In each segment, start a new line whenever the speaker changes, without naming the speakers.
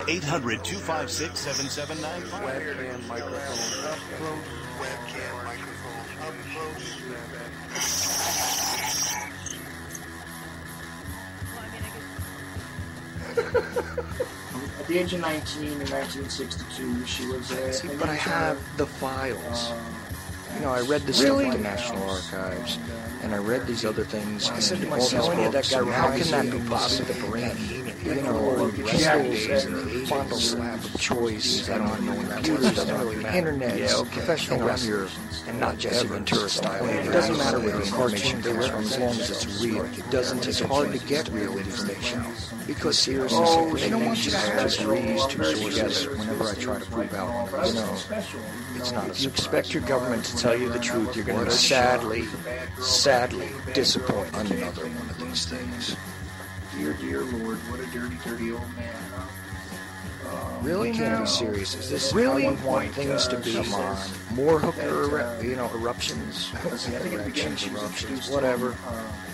800-256-7795.
Webcam microphone up close.
Webcam microphone up close.
At the age of 19 in 1962, she was
See, but I have the files. I read this stuff at the National Archives, and I read these other things. I said to myself, how can that be possible? The brain, pistols and final slab of choice. I don't know that doesn't really matter. Internet, professional wrestlers, and not Jesse Ventura style. It doesn't matter where the cartoon comes from as long as it's real. It doesn't. It's hard to get real information because seriously, they don't want you to just read two sources. Whenever I try to prove out, it's not. You expect your government to tell you the truth, you're going to sadly disappoint another one of these things.
Dear Lord, what a dirty, dirty old man, huh?
Really? Can't be serious. Is this really how you want things to be? Come on. More hooker, eruptions. Eruptions, whatever.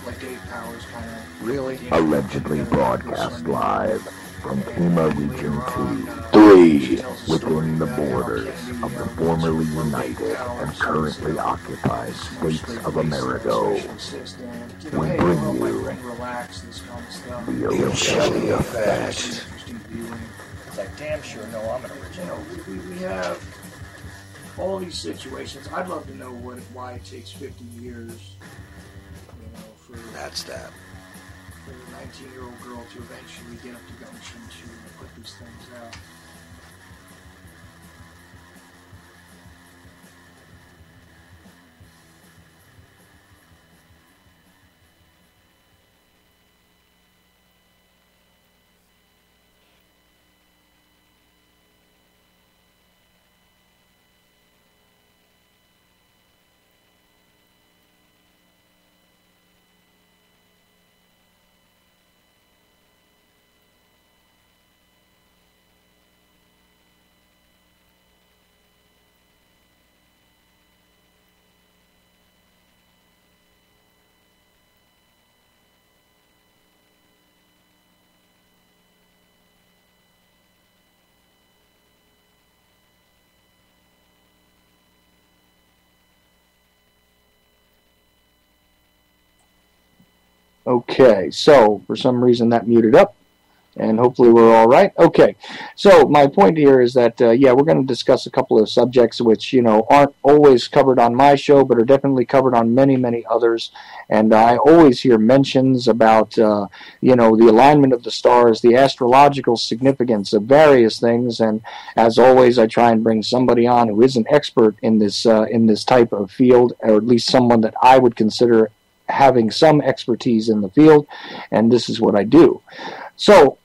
Like Dave Powers kind of.
Really?
Allegedly broadcast live from Pima Region 2, 3, within the borders of the formerly united and currently occupied states of America. We bring you the Ochelli Effect.
It's like, damn sure, no, I'm an original.
We have all these situations. I'd love to know why it takes 50 years, for...
That's that.
For a 19-year-old girl to eventually get up to gumption to put these things out. Okay, so for some reason that muted up, and hopefully we're all right. Okay, so my point here is that, we're going to discuss a couple of subjects which, aren't always covered on my show, but are definitely covered on many, many others. And I always hear mentions about, the alignment of the stars, the astrological significance of various things. And as always, I try and bring somebody on who is an expert in this type of field, or at least someone that I would consider having some expertise in the field, and this is what I do. So,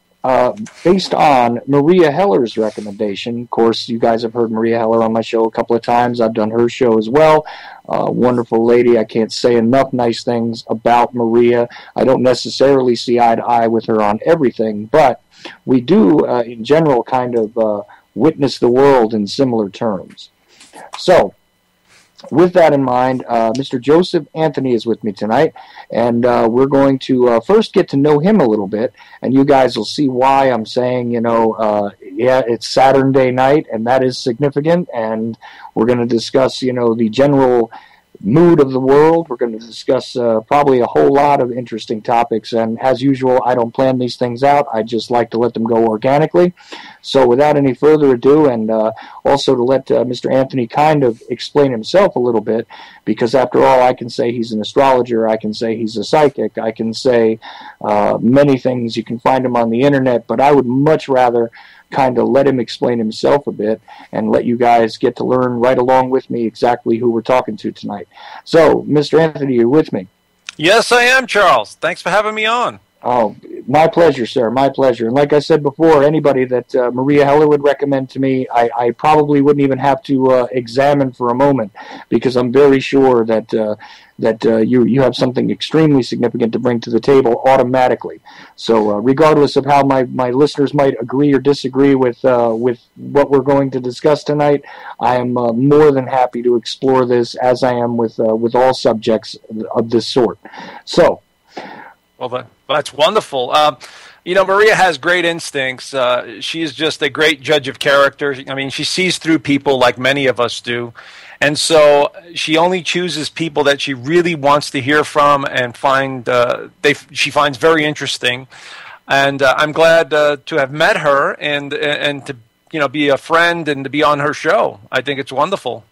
based on Maria Heller's recommendation, of course, you guys have heard Maria Heller on my show a couple of times. I've done her show as well. Wonderful lady. I can't say enough nice things about Maria. I don't necessarily see eye to eye with her on everything, but we do, in general, kind of witness the world in similar terms. So, with that in mind, Mr. Joseph Anthony is with me tonight, and we're going to first get to know him a little bit, and you guys will see why I'm saying, it's Saturn Day night, and that is significant, and we're going to discuss, the general mood of the world. We're going to discuss probably a whole lot of interesting topics, and as usual, I don't plan these things out. I just like to let them go organically. So without any further ado, and also to let Mr. Anthony kind of explain himself a little bit, because after all, I can say he's an astrologer, I can say he's a psychic, I can say many things. You can find him on the internet, but I would much rather kind of let him explain himself a bit and let you guys get to learn right along with me exactly who we're talking to tonight. So, Mr. Anthony, you're with me?
Yes, I am, Charles. Thanks for having me on.
Oh, my pleasure, sir. My pleasure. And like I said before, anybody that Maria Heller would recommend to me, I probably wouldn't even have to examine for a moment, because I'm very sure that you have something extremely significant to bring to the table automatically. So regardless of how my listeners might agree or disagree with what we're going to discuss tonight, I am more than happy to explore this, as I am with all subjects of this sort. So.
Well, that's wonderful. Maria has great instincts. She's just a great judge of character. I mean, she sees through people like many of us do. And so she only chooses people that she really wants to hear from and she finds very interesting. And I'm glad to have met her and to be a friend and to be on her show. I think it's wonderful.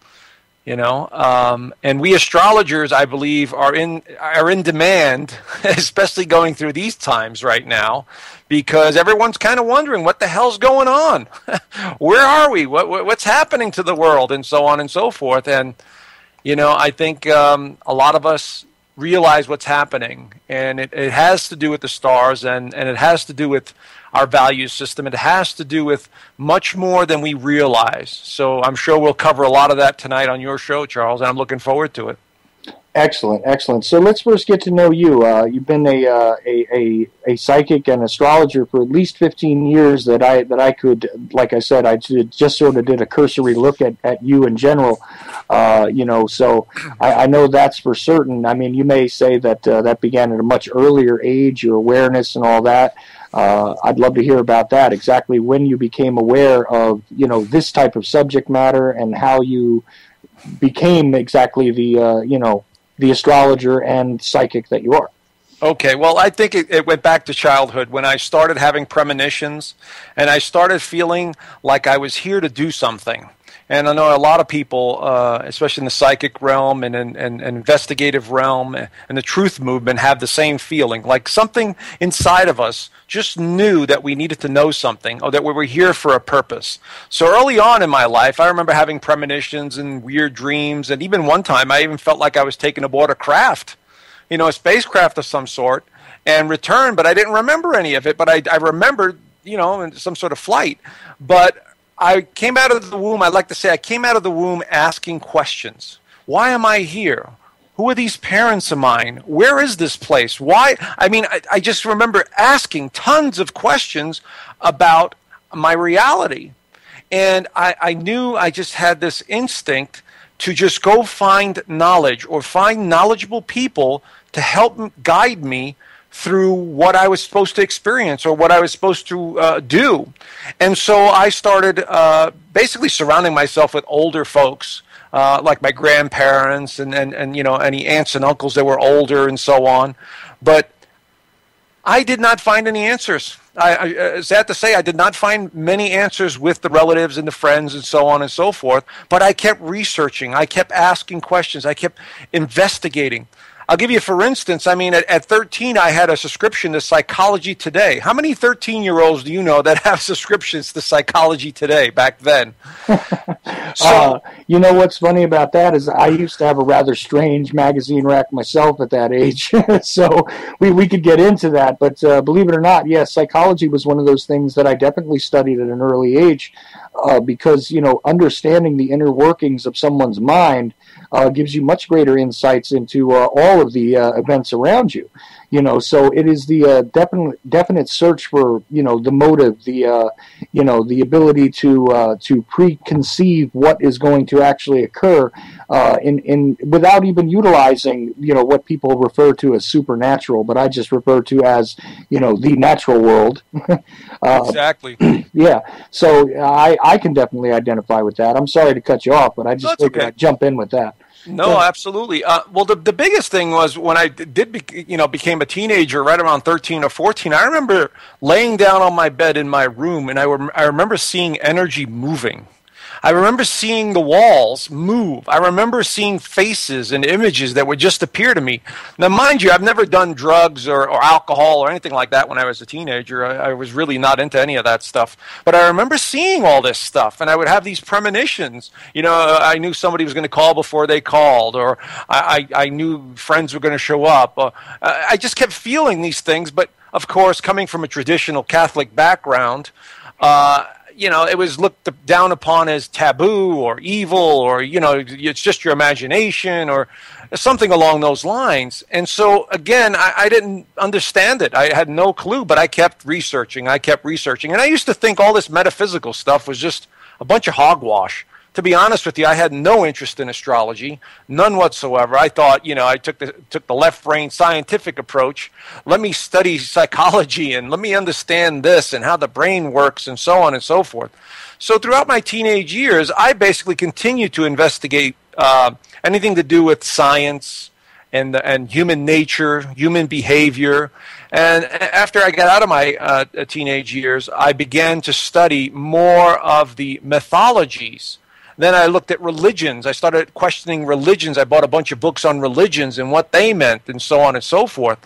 And we astrologers, I believe, are in demand, especially going through these times right now, because everyone's kind of wondering what the hell's going on. Where are we? What's happening to the world, and so on and so forth. And I think a lot of us realize what's happening, and it has to do with the stars, and it has to do with our value system. It has to do with much more than we realize. So I'm sure we'll cover a lot of that tonight on your show, Charles, and I'm looking forward to it.
Excellent. So let's first get to know you. You've been a psychic and astrologer for at least 15 years that I could, like I said, just sort of did a cursory look at you in general. So I know that's for certain. I mean, you may say that that began at a much earlier age, your awareness and all that. I'd love to hear about that, exactly when you became aware of, this type of subject matter and how you became exactly the astrologer and psychic that you are.
Okay, well, I think it went back to childhood when I started having premonitions and I started feeling like I was here to do something. And I know a lot of people, especially in the psychic realm and investigative realm and the truth movement, have the same feeling, like something inside of us just knew that we needed to know something or that we were here for a purpose. So early on in my life, I remember having premonitions and weird dreams, and even one time I even felt like I was taken aboard a craft, a spacecraft of some sort, and returned, but I didn't remember any of it, but I remembered, some sort of flight. But I came out of the womb, I like to say, I came out of the womb asking questions. Why am I here? Who are these parents of mine? Where is this place? Why? I mean, I just remember asking tons of questions about my reality. And I knew I just had this instinct to just go find knowledge or find knowledgeable people to help guide me through what I was supposed to experience or what I was supposed to do. And so I started basically surrounding myself with older folks, like my grandparents and any aunts and uncles that were older and so on. But I did not find any answers. I sad to say, I did not find many answers with the relatives and the friends and so on and so forth, but I kept researching. I kept asking questions. I kept investigating. I'll give you, for instance, I mean, at 13, I had a subscription to Psychology Today. How many 13-year-olds do you know that have subscriptions to Psychology Today back then?
What's funny about that is I used to have a rather strange magazine rack myself at that age. So we could get into that. But believe it or not, yes, psychology was one of those things that I definitely studied at an early age because, understanding the inner workings of someone's mind gives you much greater insights into all of the events around you. So it is the definite search for, the motive, the ability to preconceive what is going to actually occur in without even utilizing, what people refer to as supernatural, but I just refer to as, the natural world.
Exactly.
Yeah. So I can definitely identify with that. I'm sorry to cut you off, but I just figured I'd jump in with that.
No, absolutely. Well, the biggest thing was when I became a teenager, right around 13 or 14. I remember laying down on my bed in my room, and I remember seeing energy moving. I remember seeing the walls move. I remember seeing faces and images that would just appear to me. Now, mind you, I've never done drugs or alcohol or anything like that when I was a teenager. I was really not into any of that stuff. But I remember seeing all this stuff, and I would have these premonitions. I knew somebody was going to call before they called, or I knew friends were going to show up. I just kept feeling these things. But, of course, coming from a traditional Catholic background, it was looked down upon as taboo or evil or, it's just your imagination or something along those lines. And so, again, I didn't understand it. I had no clue, but I kept researching. And I used to think all this metaphysical stuff was just a bunch of hogwash. to be honest with you, I had no interest in astrology, none whatsoever. I thought, I took the left brain scientific approach. Let me study psychology and let me understand this and how the brain works and so on and so forth. So throughout my teenage years, I basically continued to investigate anything to do with science and human nature, human behavior. And after I got out of my teenage years, I began to study more of the mythologies. Then I looked at religions. I started questioning religions. I bought a bunch of books on religions and what they meant and so on and so forth.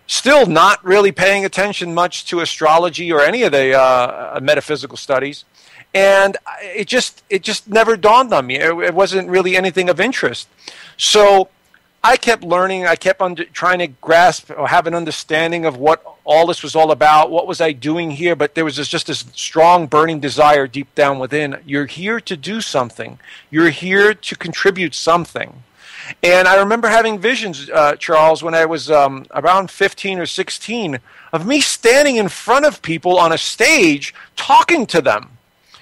Still not really paying attention much to astrology or any of the metaphysical studies. And it just never dawned on me. It wasn't really anything of interest. So I kept learning. I kept trying to grasp or have an understanding of what all this was all about. What was I doing here? But there was just this strong burning desire deep down within. You're here to do something. You're here to contribute something. And I remember having visions, Charles, when I was around 15 or 16, of me standing in front of people on a stage talking to them.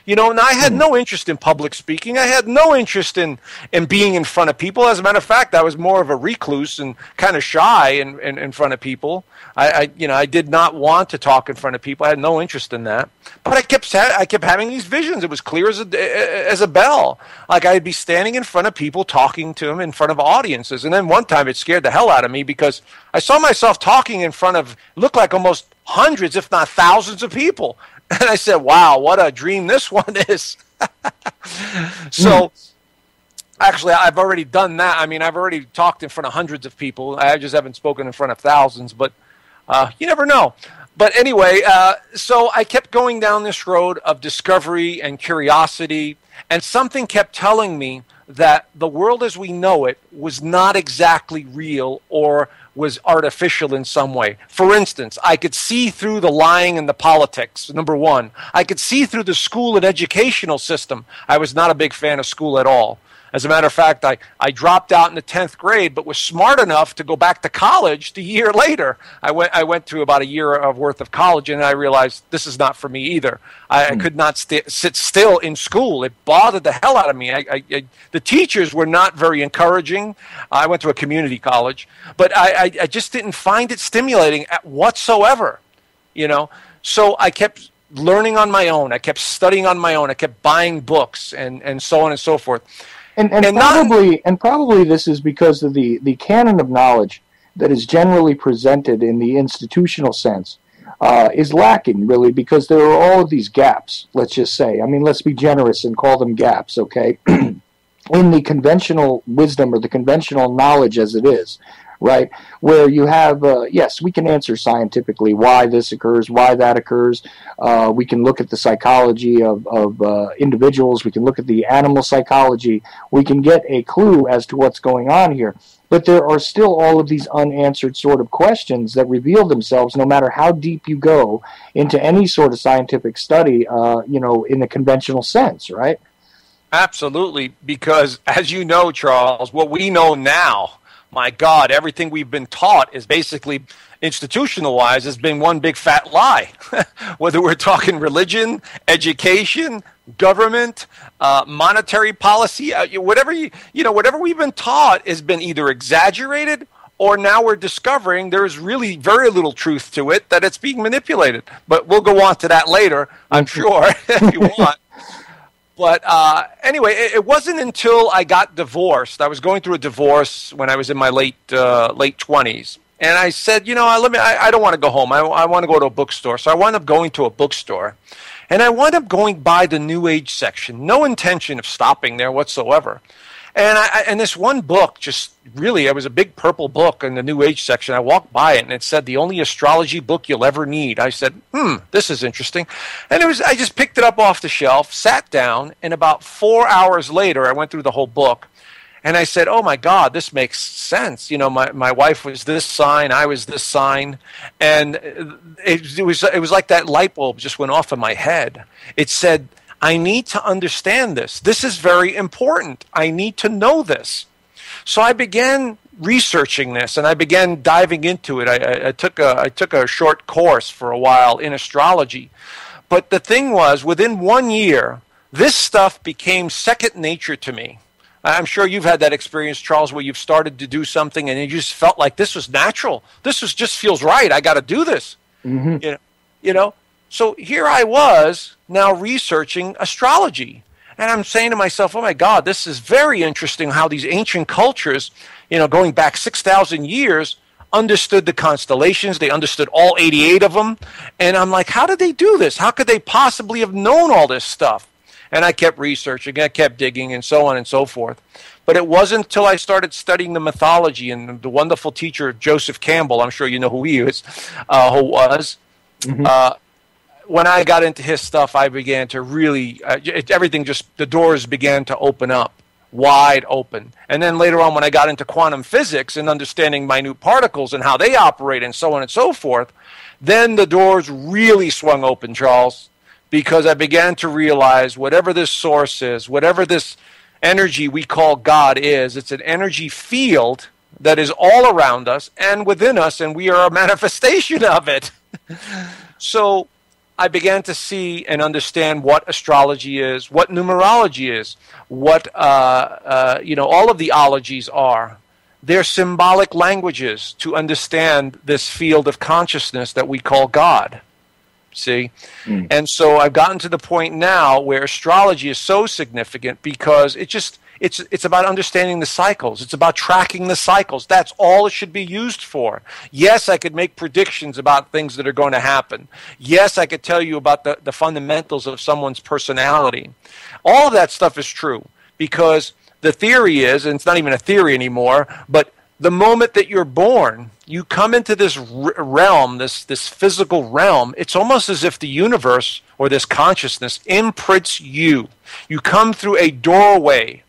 And I had no interest in public speaking. I had no interest in being in front of people. As a matter of fact, I was more of a recluse and kind of shy in front of people. I did not want to talk in front of people. I had no interest in that. But I kept having these visions. It was clear as a bell. Like I'd be standing in front of people, talking to them in front of audiences. And then one time it scared the hell out of me because I saw myself talking in front of, looked like almost hundreds, if not thousands of people. And I said, wow, what a dream this one is. So, actually, I've already done that. I mean, I've already talked in front of hundreds of people. I just haven't spoken in front of thousands, but you never know. But anyway, so I kept going down this road of discovery and curiosity, and something kept telling me that the world as we know it was not exactly real or was artificial in some way. For instance, I could see through the lying and the politics, number one. I could see through the school and educational system. I was not a big fan of school at all. As a matter of fact, I dropped out in the 10th grade, but was smart enough to go back to college the year later. I went through about a year of worth of college, and I realized this is not for me either. I could not sit still in school. It bothered the hell out of me. The teachers were not very encouraging. I went to a community college, but I just didn't find it stimulating whatsoever, So I kept learning on my own. I kept studying on my own. I kept buying books and so on and so forth.
And probably this is because of the canon of knowledge that is generally presented in the institutional sense is lacking, really, because there are all of these gaps, let's just say. I mean, let's be generous and call them gaps, okay? In the conventional wisdom or the conventional knowledge as it is, right? Where you have, yes, we can answer scientifically why this occurs, why that occurs. We can look at the psychology of individuals. We can look at the animal psychology. We can get a clue as to what's going on here. But there are still all of these unanswered sort of questions that reveal themselves no matter how deep you go into any sort of scientific study, in the conventional sense, right?
Absolutely, because as you know, Charles, what we know now, my God, everything we've been taught is basically, institutional-wise, has been one big fat lie. Whether we're talking religion, education, government, monetary policy, whatever we've been taught has been either exaggerated or now we're discovering there's really very little truth to it, that it's being manipulated. But we'll go on to that later, I'm sure, if you want. But anyway, it wasn't until I got divorced. I was going through a divorce when I was in my late 20s. And I said, I don't want to go home. I want to go to a bookstore. So I wound up going to a bookstore. And I wound up going by the New Age section. No intention of stopping there whatsoever. And this one book, just really, it was a big purple book in the New Age section. I walked by it, and it said, the only astrology book you'll ever need. I said, this is interesting. And I just picked it up off the shelf, sat down, and about 4 hours later, I went through the whole book. And I said, oh, my God, this makes sense. My wife was this sign, I was this sign. And it was like that light bulb just went off in my head. It said, I need to understand this. This is very important. I need to know this. So I began researching this, and I began diving into it. I took a short course for a while in astrology. But the thing was, within 1 year, this stuff became second nature to me. I'm sure you've had that experience, Charles, where you've started to do something and you just felt like this was natural. This was just feels right. I got to do this.
Mm-hmm.
You know. So here I was now researching astrology. And I'm saying to myself, oh, my God, this is very interesting how these ancient cultures, going back 6,000 years, understood the constellations. They understood all 88 of them. And I'm like, how did they do this? How could they possibly have known all this stuff? And I kept researching, I kept digging, and so on and so forth. But it wasn't until I started studying the mythology and the wonderful teacher, Joseph Campbell, I'm sure you know who he is, who was, when I got into his stuff, I began to really, the doors began to open up, wide open. And then later on, when I got into quantum physics and understanding minute particles and how they operate and so on and so forth, then the doors really swung open, Charles, because I began to realize whatever this source is, whatever this energy we call God is, it's an energy field that is all around us and within us, and we are a manifestation of it. So I began to see and understand what astrology is, what numerology is, what all of the ologies are. They're symbolic languages to understand this field of consciousness that we call God. See? And so I've gotten to the point now where astrology is so significant because it's about understanding the cycles. It's about tracking the cycles. That's all it should be used for. Yes, I could make predictions about things that are going to happen. Yes, I could tell you about the fundamentals of someone's personality. All of that stuff is true because the theory is, and it's not even a theory anymore, but the moment that you're born, you come into this realm, this physical realm. It's almost as if the universe or this consciousness imprints you. You come through a doorway,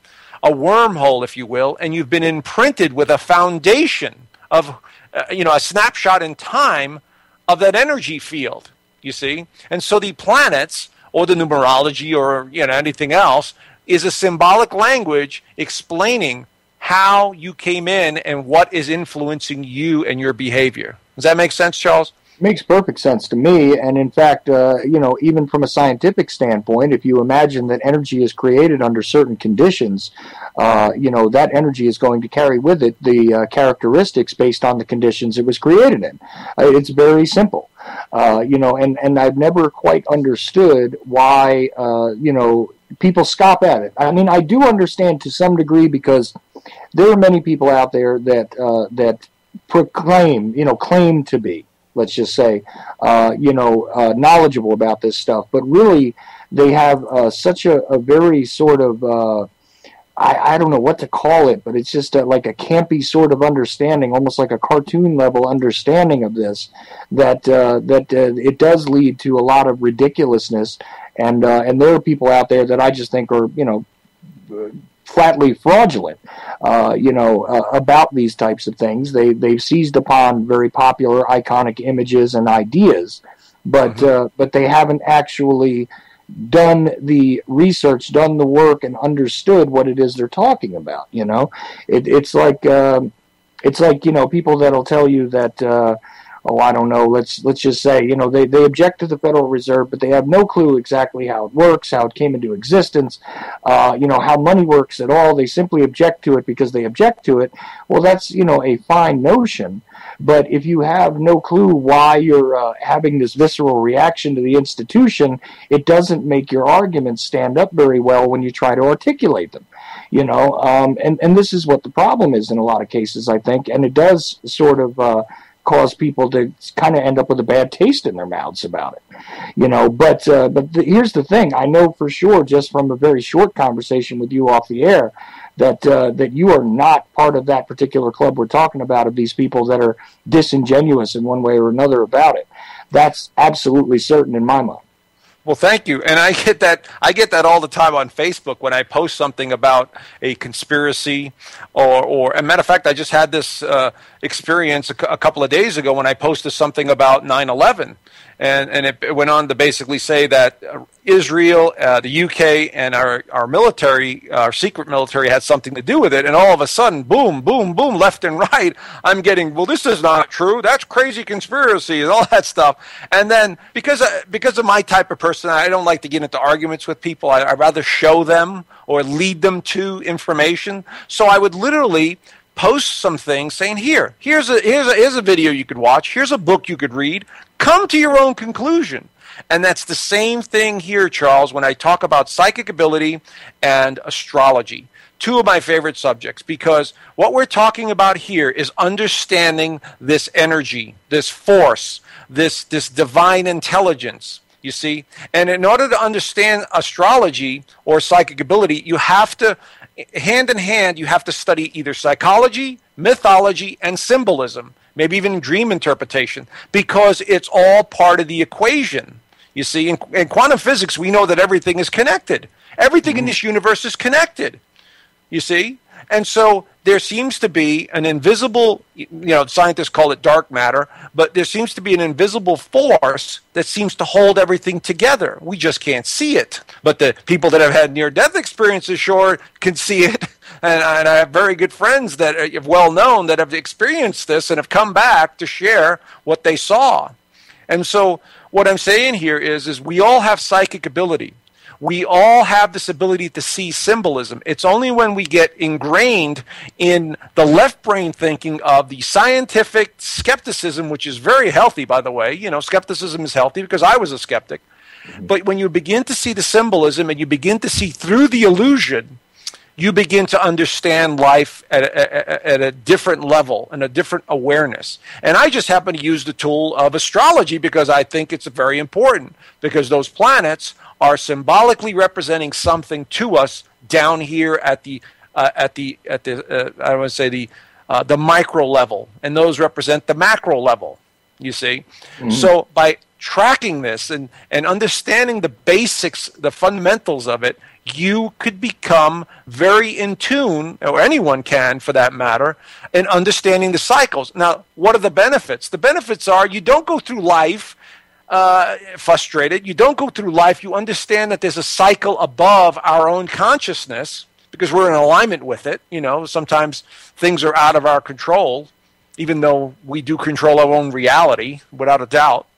a wormhole, if you will, and you've been imprinted with a foundation of, a snapshot in time of that energy field, you see? And so the planets or the numerology or, anything else is a symbolic language explaining how you came in and what is influencing you and your behavior. Does that make sense, Charles?
Makes perfect sense to me. And in fact, even from a scientific standpoint, if you imagine that energy is created under certain conditions, that energy is going to carry with it the characteristics based on the conditions it was created in. It's very simple. And I've never quite understood why, people scoff at it. I mean, I do understand to some degree because there are many people out there that claim to be, let's just say, knowledgeable about this stuff, but really they have such a very sort of, I don't know what to call it, but it's just like a campy sort of understanding, almost like a cartoon level understanding of this, that it does lead to a lot of ridiculousness, and there are people out there that I just think are, flatly fraudulent, about these types of things. They've seized upon very popular, iconic images and ideas, but they haven't actually done the research, done the work, and understood what it is they're talking about. It's like people that'll tell you that. I don't know, let's just say, they object to the Federal Reserve, but they have no clue exactly how it works, how it came into existence, how money works at all. They simply object to it because they object to it. Well, that's, a fine notion. But if you have no clue why you're having this visceral reaction to the institution, it doesn't make your arguments stand up very well when you try to articulate them. And this is what the problem is in a lot of cases, I think, and it does sort of cause people to kind of end up with a bad taste in their mouths about it, But here's the thing: I know for sure, just from a very short conversation with you off the air, that you are not part of that particular club we're talking about, of these people that are disingenuous in one way or another about it. That's absolutely certain in my mind.
Well, thank you. And I get that all the time on Facebook when I post something about a conspiracy or a matter of fact, I just had this experience a couple of days ago when I posted something about 9/11. And it went on to basically say that, Israel, the UK, and our military, our secret military, had something to do with it. And all of a sudden, boom, boom, boom, left and right, I'm getting, well, this is not true. That's crazy conspiracy and all that stuff. And then because of my type of person, I don't like to get into arguments with people. I'd rather show them or lead them to information. So I would literally post some things saying, here's a video you could watch. Here's a book you could read. Come to your own conclusion. And that's the same thing here, Charles, when I talk about psychic ability and astrology. Two of my favorite subjects, because what we're talking about here is understanding this energy, this force, this divine intelligence, you see. And in order to understand astrology or psychic ability, you have to, hand in hand, you have to study either psychology, mythology, and symbolism, maybe even dream interpretation, because it's all part of the equation. You see, in quantum physics, we know that everything is connected. Everything in this universe is connected, you see. And so there seems to be an invisible, scientists call it dark matter, but there seems to be an invisible force that seems to hold everything together. We just can't see it. But the people that have had near-death experiences sure can see it. And I have very good friends that are well known that have experienced this and have come back to share what they saw. And so what I'm saying here is we all have psychic ability. We all have this ability to see symbolism. It's only when we get ingrained in the left brain thinking of the scientific skepticism, which is very healthy, by the way. Skepticism is healthy because I was a skeptic. But when you begin to see the symbolism and you begin to see through the illusion, you begin to understand life at a different level and a different awareness. And I just happen to use the tool of astrology because I think it's very important, because those planets are symbolically representing something to us down here at the micro level, and those represent the macro level. You see, so by tracking this and understanding the basics, the fundamentals of it, you could become very in tune, or anyone can for that matter, in understanding the cycles. Now, what are the benefits? The benefits are you don't go through life frustrated. You don't go through life. You understand that there's a cycle above our own consciousness because we're in alignment with it. Sometimes things are out of our control, even though we do control our own reality, without a doubt.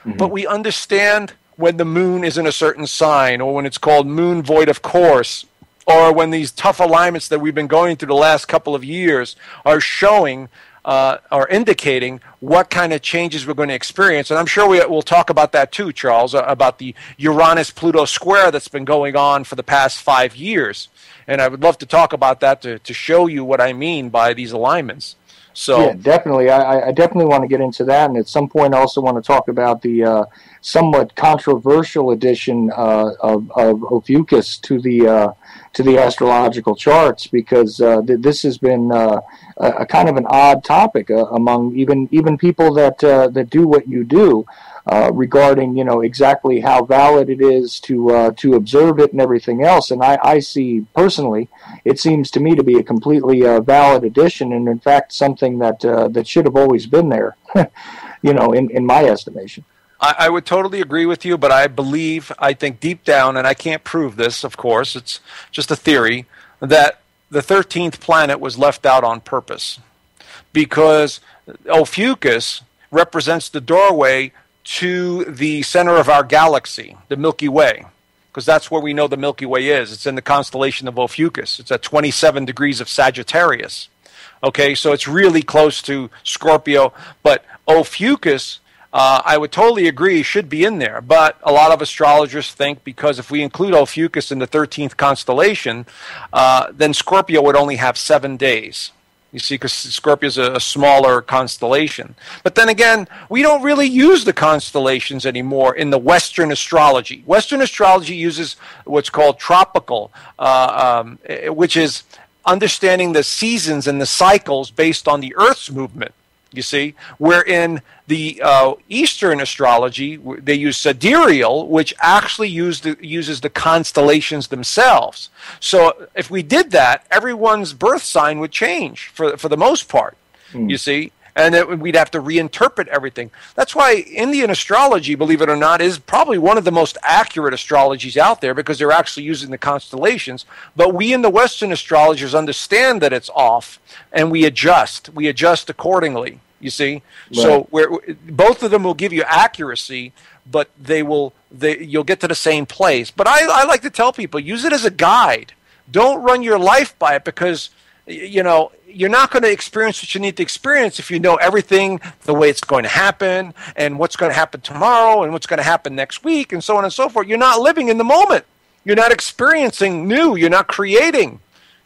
But we understand when the moon is in a certain sign, or when it's called moon void of course, or when these tough alignments that we've been going through the last couple of years are showing or indicating what kind of changes we're going to experience. And I'm sure we'll talk about that too, Charles, about the Uranus-Pluto square that's been going on for the past 5 years. And I would love to talk about that to show you what I mean by these alignments. So,
yeah, definitely. I definitely want to get into that, and at some point I also want to talk about the somewhat controversial addition of Ophiuchus to the astrological charts, because this has been a kind of an odd topic among even people that do what you do. Regarding exactly how valid it is to observe it and everything else, and I see personally, it seems to me to be a completely valid addition, and in fact something that should have always been there, in my estimation.
I would totally agree with you, but I think deep down, and I can't prove this, of course, it's just a theory, that the 13th planet was left out on purpose, because Ophiuchus represents the doorway to the center of our galaxy, the Milky Way, because that's where we know the Milky Way is. It's in the constellation of Ophiuchus. It's at 27 degrees of Sagittarius. Okay, so it's really close to Scorpio, but Ophiuchus, I would totally agree, should be in there. But a lot of astrologers think because if we include Ophiuchus in the 13th constellation, then Scorpio would only have 7 days. You see, because Scorpio is a smaller constellation. But then again, we don't really use the constellations anymore in the Western astrology. Western astrology uses what's called tropical, which is understanding the seasons and the cycles based on the Earth's movement. You see, wherein the Eastern astrology, they use sidereal, which actually uses the constellations themselves. So if we did that, everyone's birth sign would change for the most part, you see. And we'd have to reinterpret everything. That's why Indian astrology, believe it or not, is probably one of the most accurate astrologies out there, because they're actually using the constellations. But we in the Western astrologers understand that it's off, and we adjust. We adjust accordingly, you see. Right. So both of them will give you accuracy, but you'll get to the same place. But I like to tell people, use it as a guide. Don't run your life by it, because you're not going to experience what you need to experience if you know everything, the way it's going to happen, and what's going to happen tomorrow, and what's going to happen next week, and so on and so forth. You're not living in the moment. You're not experiencing new. You're not creating.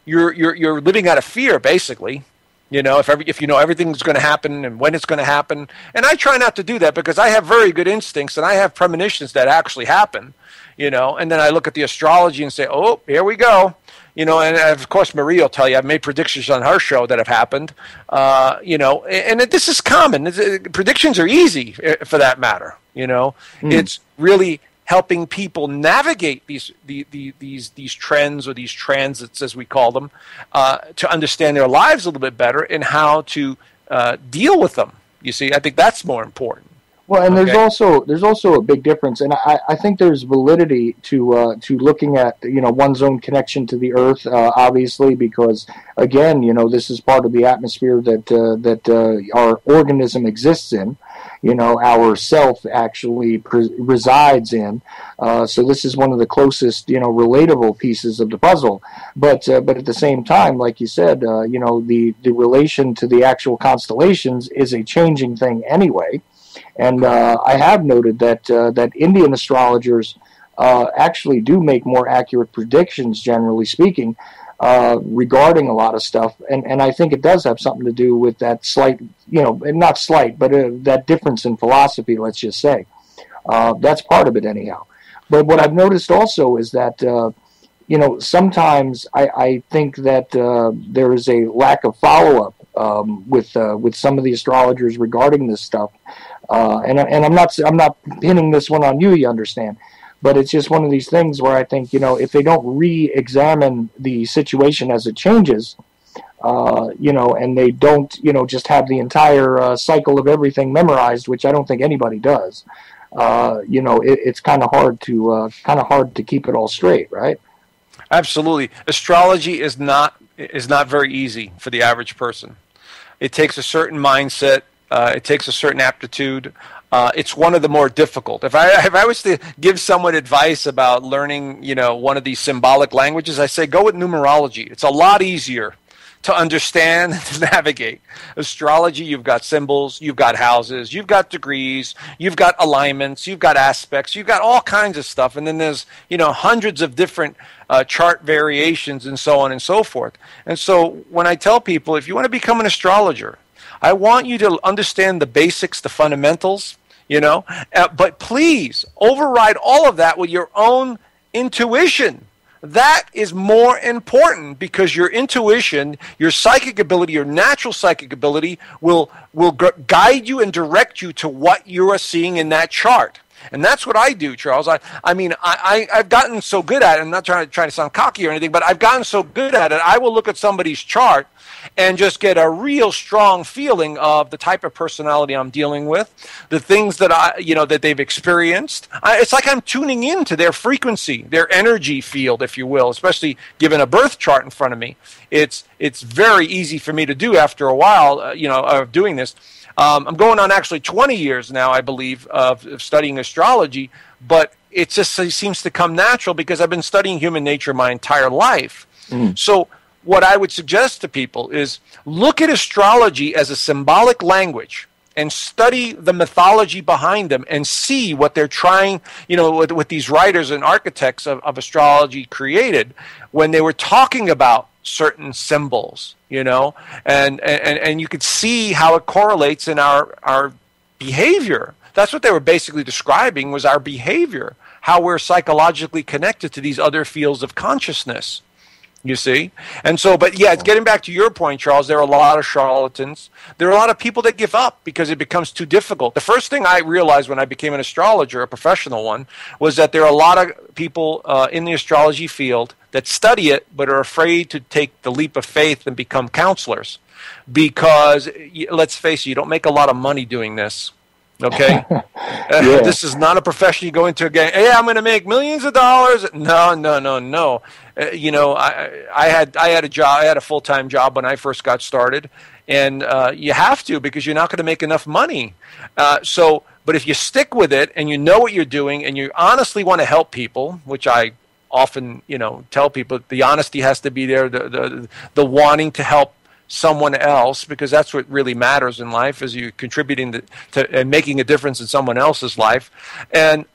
You're living out of fear, basically. If you know everything's going to happen and when it's going to happen. And I try not to do that, because I have very good instincts, and I have premonitions that actually happen. And then I look at the astrology and say, oh, here we go. And of course, Marie will tell you, I've made predictions on her show that have happened, and this is common. Predictions are easy, for that matter, It's really helping people navigate these trends, or these transits, as we call them, to understand their lives a little bit better and how to deal with them. You see, I think that's more important.
Well, and there's also a big difference, and I think there's validity to looking at one's own connection to the Earth, obviously, because again, this is part of the atmosphere that our organism exists in. Our self actually resides in. So this is one of the closest relatable pieces of the puzzle. But at the same time, like you said, the relation to the actual constellations is a changing thing anyway. And I have noted that Indian astrologers actually do make more accurate predictions, generally speaking, regarding a lot of stuff. And I think it does have something to do with that slight, not slight, but that difference in philosophy, let's just say. That's part of it anyhow. But what I've noticed also is that, sometimes I think that there is a lack of follow-up with some of the astrologers regarding this stuff. And I'm not pinning this one on you, you understand, but it's just one of these things where I think, if they don't re-examine the situation as it changes, and they don't, just have the entire cycle of everything memorized, which I don't think anybody does, it's kind of hard to keep it all straight, right?
Absolutely. Astrology is not very easy for the average person. It takes a certain mindset. It takes a certain aptitude. It's one of the more difficult. If I was to give someone advice about learning, one of these symbolic languages, I say go with numerology. It's a lot easier to understand and to navigate. Astrology, you've got symbols, you've got houses, you've got degrees, you've got alignments, you've got aspects, you've got all kinds of stuff. And then there's, hundreds of different chart variations and so on and so forth. And so when I tell people, if you want to become an astrologer, I want you to understand the basics, the fundamentals, but please override all of that with your own intuition. That is more important, because your intuition, your psychic ability, your natural psychic ability will guide you and direct you to what you are seeing in that chart. And that's what I do, Charles. I've gotten so good at it. I'm not trying to sound cocky or anything, but I've gotten so good at it. I will look at somebody's chart and just get a real strong feeling of the type of personality I'm dealing with, the things that that they've experienced. It's like I'm tuning into their frequency, their energy field, if you will, especially given a birth chart in front of me. It's very easy for me to do after a while, of doing this. I'm going on actually 20 years now, I believe, of studying astrology, but it seems to come natural because I've been studying human nature my entire life. Mm. So what I would suggest to people is look at astrology as a symbolic language and study the mythology behind them and see what they're trying, with these writers and architects of astrology created when they were talking about certain symbols, and you could see how it correlates in our behavior. That's what they were basically describing, was our behavior, how we're psychologically connected to these other fields of consciousness. You see? And so, but yeah, it's getting back to your point, Charles, there are a lot of charlatans. There are a lot of people that give up because it becomes too difficult. The first thing I realized when I became an astrologer, a professional one, was that there are a lot of people in the astrology field that study it but are afraid to take the leap of faith and become counselors. Because, let's face it, you don't make a lot of money doing this. Okay, This is not a profession you go into again. Hey, I'm going to make millions of dollars. No. I had a job. I had a full-time job when I first got started, and you have to because you're not going to make enough money. But if you stick with it and you know what you're doing and you honestly want to help people, which I often tell people, the honesty has to be there. The wanting to help someone else, because that's what really matters in life, is you contributing to and making a difference in someone else's life. And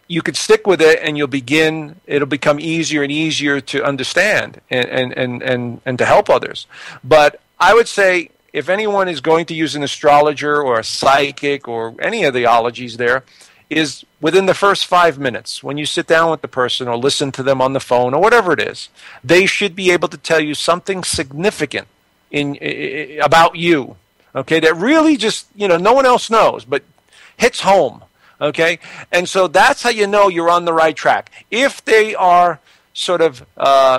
you could stick with it and it'll become easier and easier to understand and to help others. But I would say if anyone is going to use an astrologer or a psychic or any of the ologies there, is within the first 5 minutes, when you sit down with the person or listen to them on the phone or whatever it is, they should be able to tell you something significant about you, okay, that really just, no one else knows, but hits home, okay? And so that's how you know you're on the right track. If they are sort of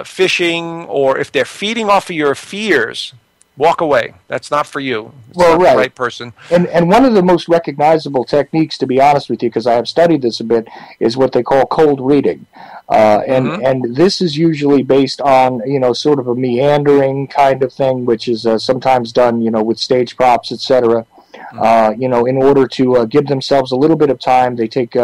fishing or if they're feeding off of your fears, walk away. That's not for you. It's not the right person.
And one of the most recognizable techniques, to be honest with you, because I have studied this a bit, is what they call cold reading. And this is usually based on, sort of a meandering kind of thing, which is sometimes done, with stage props, etc. In order to give themselves a little bit of time, they take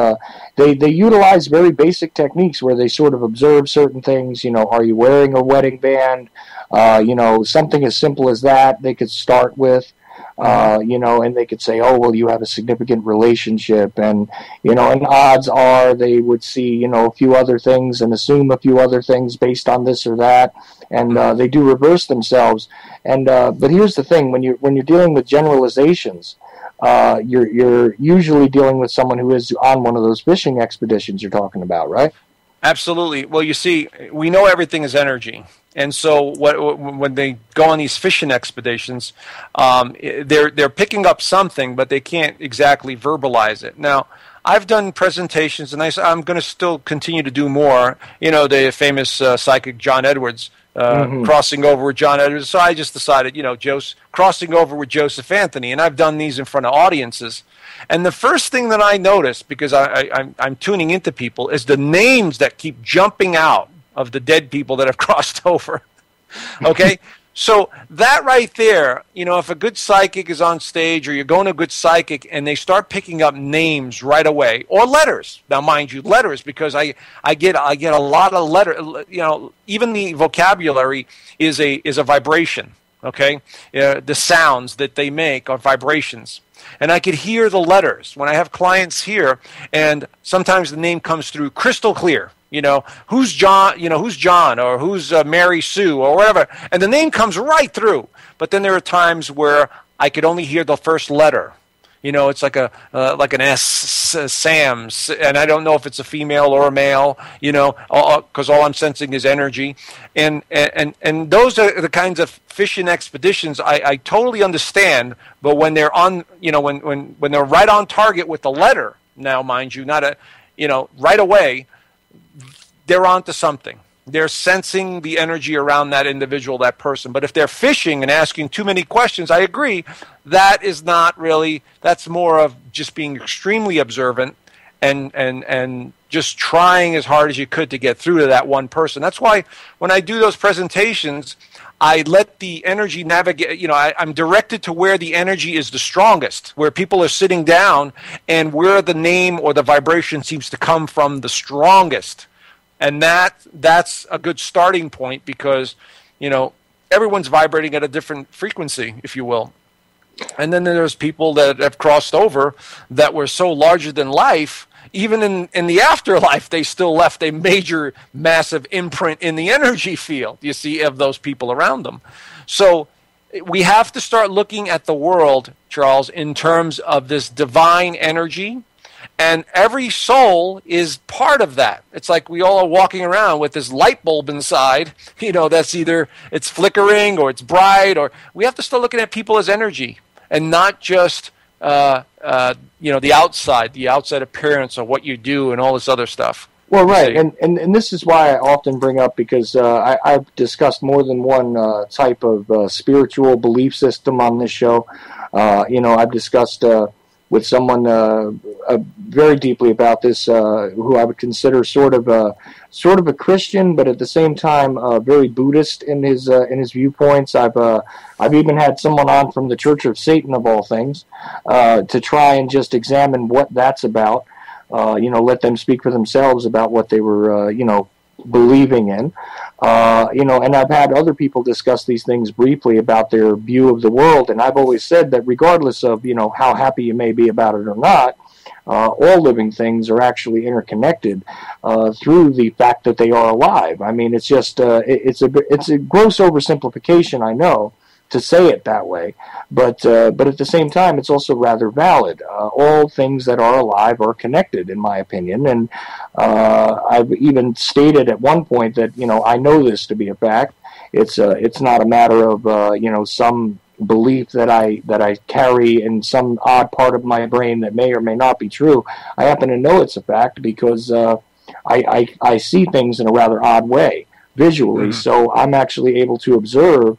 they utilize very basic techniques where they sort of observe certain things. Are you wearing a wedding band? Something as simple as that they could start with. And they could say, oh, well, you have a significant relationship, and odds are they would see, a few other things and assume a few other things based on this or that, and they do reverse themselves. And but here's the thing: when you're dealing with generalizations, you're usually dealing with someone who is on one of those fishing expeditions you're talking about, right?
Absolutely. Well, you see, we know everything is energy. And so when they go on these fishing expeditions, they're picking up something, but they can't exactly verbalize it. Now, I've done presentations, and I'm going to still continue to do more. The famous psychic John Edwards, crossing over with John Edwards. So I just decided, crossing over with Joseph Anthony. And I've done these in front of audiences. And the first thing that I noticed, because I'm tuning into people, is the names that keep jumping out of the dead people that have crossed over. Okay? So that right there, if a good psychic is on stage or you're going to a good psychic and they start picking up names right away, or letters. Now, mind you, letters, because I get a lot of letters. Even the vocabulary is a vibration. Okay? The sounds that they make are vibrations. And I could hear the letters when I have clients here, and sometimes the name comes through crystal clear. Who's John, or who's Mary Sue, or whatever, and the name comes right through. But then there are times where I could only hear the first letter. It's like an S, Sam, and I don't know if it's a female or a male. Because all I'm sensing is energy, and those are the kinds of fishing expeditions I totally understand. But when they're on, when they're right on target with the letter, now mind you, not right away, they're onto something. They're sensing the energy around that individual, that person. But if they're fishing and asking too many questions, I agree, that is not really, that's more of just being extremely observant and just trying as hard as you could to get through to that one person. That's why when I do those presentations, I let the energy navigate. I'm directed to where the energy is the strongest, where people are sitting down and where the name or the vibration seems to come from the strongest. And that's a good starting point because, everyone's vibrating at a different frequency, if you will. And then there's people that have crossed over that were so larger than life, even in the afterlife, they still left a major, massive imprint in the energy field, you see, of those people around them. So we have to start looking at the world, Charles, in terms of this divine energy And every soul is part of that. It's like we all are walking around with this light bulb inside, that's either it's flickering or it's bright, or we have to start looking at people as energy and not just, the outside appearance of what you do and all this other stuff.
Well, right, and this is why I often bring up, because I've discussed more than one type of spiritual belief system on this show. I've discussed with someone very deeply about this, who I would consider sort of a Christian, but at the same time very Buddhist in his viewpoints. I've even had someone on from the Church of Satan, of all things, to try and just examine what that's about. Let them speak for themselves about what they were, believing in. And I've had other people discuss these things briefly about their view of the world, and I've always said that regardless of, how happy you may be about it or not, all living things are actually interconnected through the fact that they are alive. I mean, it's just, it's a gross oversimplification, I know, to say it that way, but at the same time, it's also rather valid. All things that are alive are connected, in my opinion, and I've even stated at one point that I know this to be a fact. It's not a matter of some belief that I carry in some odd part of my brain that may or may not be true. I happen to know it's a fact because I see things in a rather odd way visually, mm-hmm. So I'm actually able to observe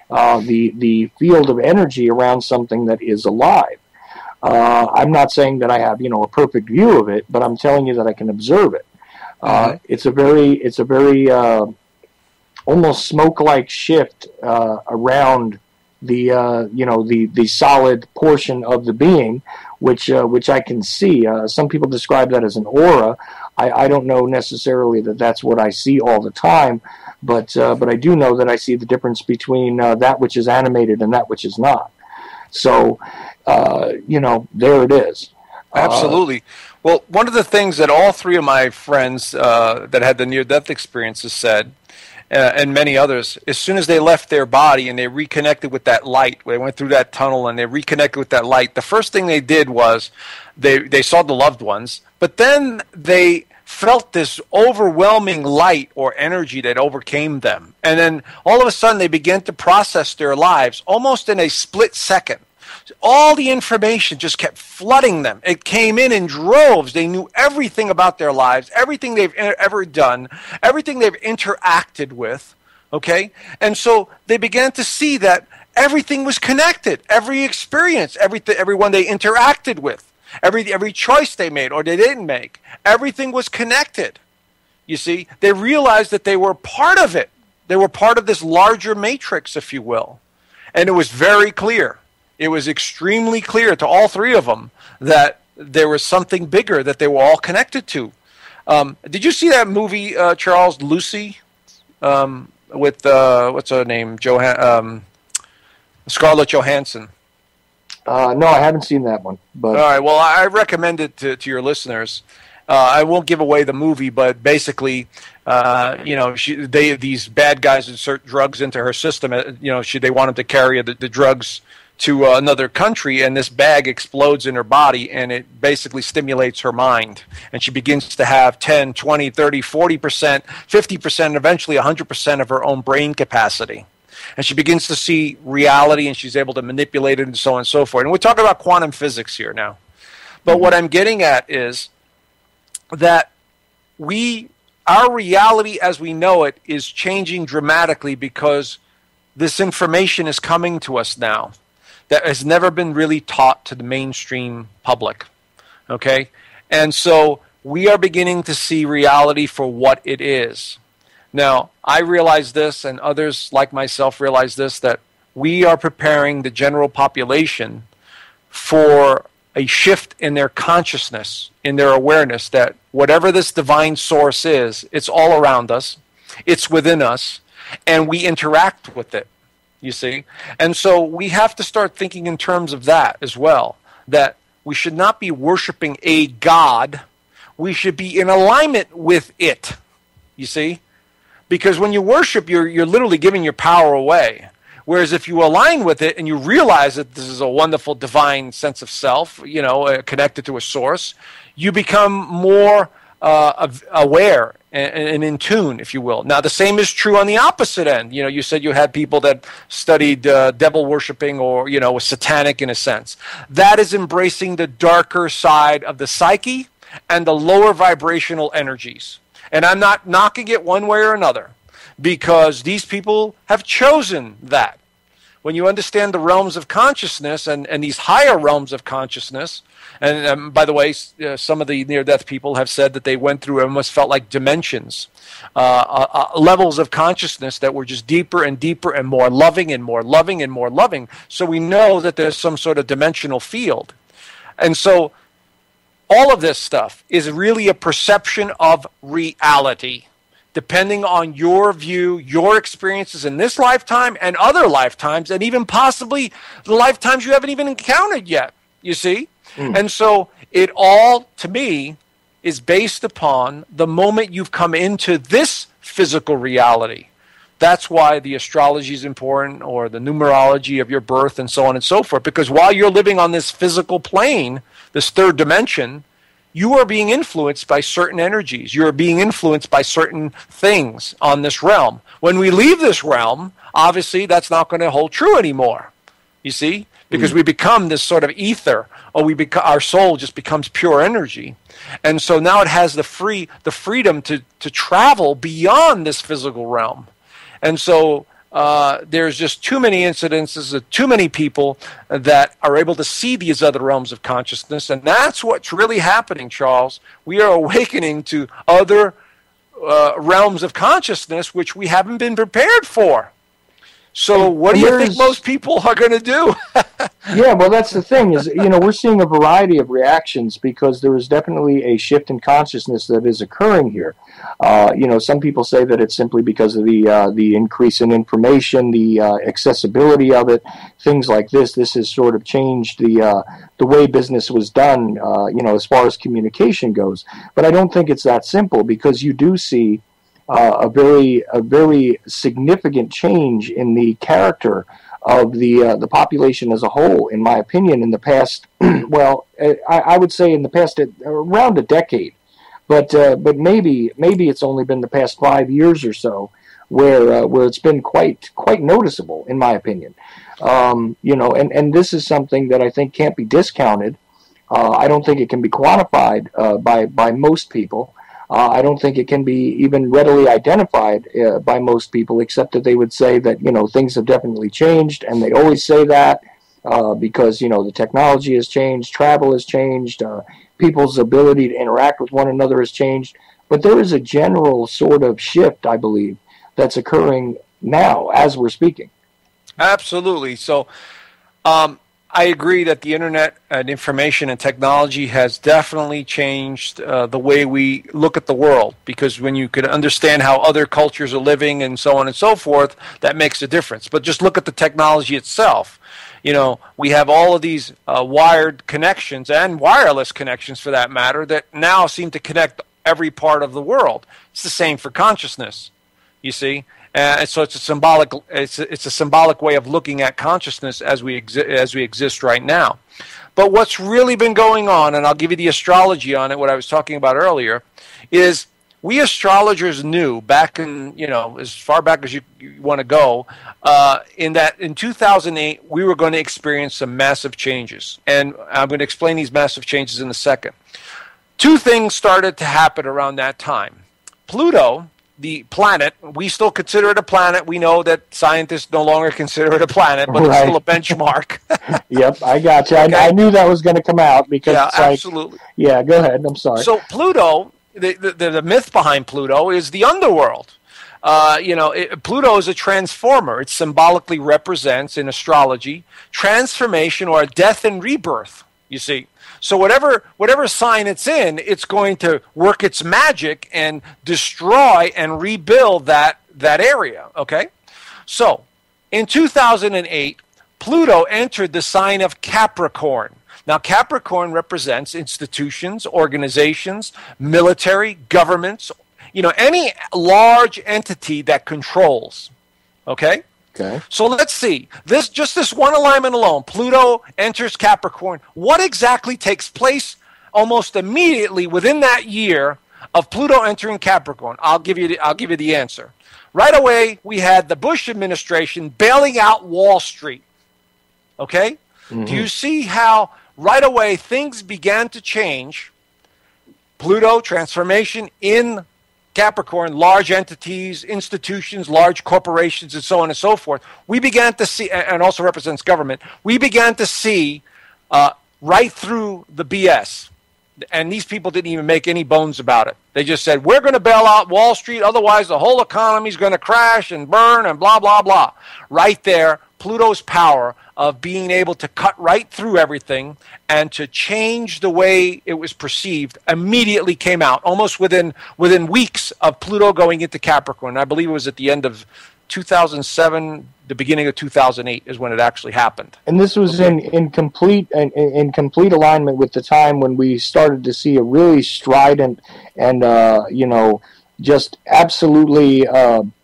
the field of energy around something that is alive. I'm not saying that I have a perfect view of it, but I'm telling you that I can observe it. It's a very almost smoke-like shift around the solid portion of the being, which I can see. Some people describe that as an aura. I don't know necessarily that that's what I see all the time, but I do know that I see the difference between that which is animated and that which is not. So, there it is.
Absolutely. Well, one of the things that all three of my friends that had the near-death experiences said, and many others, as soon as they left their body and they reconnected with that light, they went through that tunnel and they reconnected with that light, the first thing they did was they saw the loved ones, but then they felt this overwhelming light or energy that overcame them. And then all of a sudden they began to process their lives almost in a split second. All the information just kept flooding them. It came in droves. They knew everything about their lives, everything they've ever done, everything they've interacted with, okay? And so they began to see that everything was connected, every experience, everyone they interacted with, every choice they made or they didn't make, everything was connected. You see, they realized that they were part of it. They were part of this larger matrix, if you will. And it was very clear. It was extremely clear to all three of them that there was something bigger that they were all connected to. Did you see that movie, Charles, Lucy, with, what's her name, Scarlett Johansson?
No, I haven't seen that one. But
all right, well, I recommend it to your listeners. I won't give away the movie, but basically, these bad guys insert drugs into her system. They want them to carry the drugs to another country, and this bag explodes in her body, and it basically stimulates her mind. And she begins to have 10, 20, 30, 40%, 50%, and eventually 100% of her own brain capacity. And she begins to see reality, and she's able to manipulate it, and so on and so forth. And we're talking about quantum physics here now. But what I'm getting at is that our reality as we know it is changing dramatically because this information is coming to us now that has never been really taught to the mainstream public, okay? And so we are beginning to see reality for what it is. Now, I realize this, and others like myself realize this, that we are preparing the general population for a shift in their consciousness, in their awareness, that whatever this divine source is, it's all around us, it's within us, and we interact with it. You see? And so we have to start thinking in terms of that as well, that we should not be worshiping a God. We should be in alignment with it. You see? Because when you worship, you're literally giving your power away. Whereas if you align with it and you realize that this is a wonderful divine sense of self, connected to a source, you become more aware and in tune, if you will. Now, the same is true on the opposite end. You said you had people that studied devil worshiping or, was satanic in a sense. That is embracing the darker side of the psyche and the lower vibrational energies. And I'm not knocking it one way or another, because these people have chosen that. When you understand the realms of consciousness and these higher realms of consciousness, and by the way, some of the near-death people have said that they went through almost felt like dimensions, levels of consciousness that were just deeper and deeper and more loving and more loving and more loving. So we know that there's some sort of dimensional field. And so all of this stuff is really a perception of reality, depending on your view, your experiences in this lifetime and other lifetimes, and even possibly the lifetimes you haven't even encountered yet, you see? And so it all, to me, is based upon the moment you've come into this physical reality. That's why the astrology is important, or the numerology of your birth, and so on and so forth. Because while you're living on this physical plane, this third dimension, you are being influenced by certain energies. You are being influenced by certain things on this realm. When we leave this realm, obviously that's not going to hold true anymore. You see? Because we become this sort of ether, or our soul just becomes pure energy. And so now it has the freedom to travel beyond this physical realm. And so there's just too many incidences of too many people that are able to see these other realms of consciousness. And that's what's really happening, Charles. We are awakening to other realms of consciousness which we haven't been prepared for. So what do you think most people are going to do?
Yeah, well, that's the thing is, we're seeing a variety of reactions because there is definitely a shift in consciousness that is occurring here. Some people say that it's simply because of the increase in information, the accessibility of it, things like this. This has sort of changed the way business was done, as far as communication goes. But I don't think it's that simple, because you do see a very significant change in the character of the population as a whole, in my opinion, in the past. Well, I would say in the past around a decade, but maybe it's only been the past 5 years or so where it's been quite noticeable, in my opinion. And this is something that I think can't be discounted. I don't think it can be quantified by most people. I don't think it can be even readily identified by most people, except that they would say that, things have definitely changed, and they always say that because, the technology has changed, travel has changed, people's ability to interact with one another has changed. But there is a general sort of shift, I believe, that's occurring now as we're speaking.
Absolutely. So, I agree that the internet and information and technology has definitely changed the way we look at the world, because when you can understand how other cultures are living and so on and so forth, that makes a difference. But just look at the technology itself. We have all of these wired connections and wireless connections, for that matter, that now seem to connect every part of the world. It's the same for consciousness, you see. And so it's a symbolic way of looking at consciousness as we exist right now. But what's really been going on, and I'll give you the astrology on it, what I was talking about earlier, is we astrologers knew back in, as far back as you want to go, in 2008 we were going to experience some massive changes. And I'm going to explain these massive changes in a second. Two things started to happen around that time. Pluto, the planet, we still consider it a planet. We know that scientists no longer consider it a planet, but It's still a benchmark.
Yep, I got you. Okay. I knew that was going to come out because
absolutely.
Yeah, go ahead. I'm sorry.
So Pluto, the myth behind Pluto is the underworld. Pluto is a transformer. It symbolically represents, in astrology, transformation or death and rebirth, you see. So whatever sign it's in, it's going to work its magic and destroy and rebuild that area, okay? So, in 2008, Pluto entered the sign of Capricorn. Now, Capricorn represents institutions, organizations, military, governments, any large entity that controls, okay?
Okay.
So let's see. This one alignment alone, Pluto enters Capricorn. What exactly takes place almost immediately within that year of Pluto entering Capricorn? I'll give you the answer. Right away, we had the Bush administration bailing out Wall Street. Okay? Mm-hmm. Do you see how right away things began to change? Pluto transformation in Capricorn, large entities, institutions, large corporations, and so on and so forth. We began to see, and also represents government, we began to see right through the BS. And these people didn't even make any bones about it. They just said, we're going to bail out Wall Street, otherwise the whole economy is going to crash and burn and blah, blah, blah. Right there, Pluto's power of being able to cut right through everything and to change the way it was perceived immediately came out, almost within weeks of Pluto going into Capricorn. I believe it was at the end of 2007, the beginning of 2008 is when it actually happened.
And this was in complete alignment with the time when we started to see a really strident and just absolutely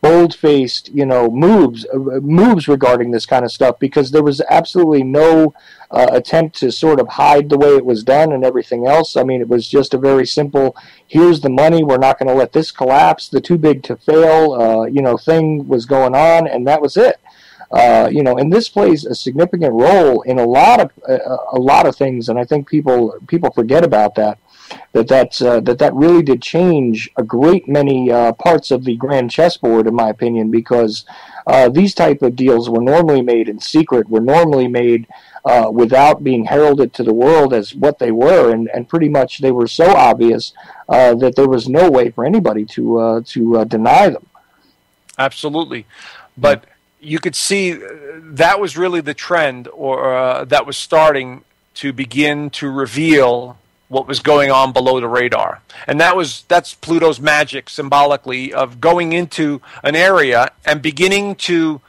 bold-faced, moves regarding this kind of stuff, because there was absolutely no attempt to sort of hide the way it was done and everything else. I mean, it was just a very simple, here's the money, we're not going to let this collapse, the too big to fail, thing was going on, and that was it. And this plays a significant role in a lot of things, and I think people forget about that. That really did change a great many parts of the grand chessboard, in my opinion, because these type of deals were normally made in secret, were normally made without being heralded to the world as what they were, and pretty much they were so obvious that there was no way for anybody to deny them.
Absolutely, but you could see that was really the trend, or that was starting to begin to reveal what was going on below the radar. And that's Pluto's magic, symbolically, of going into an area and beginning to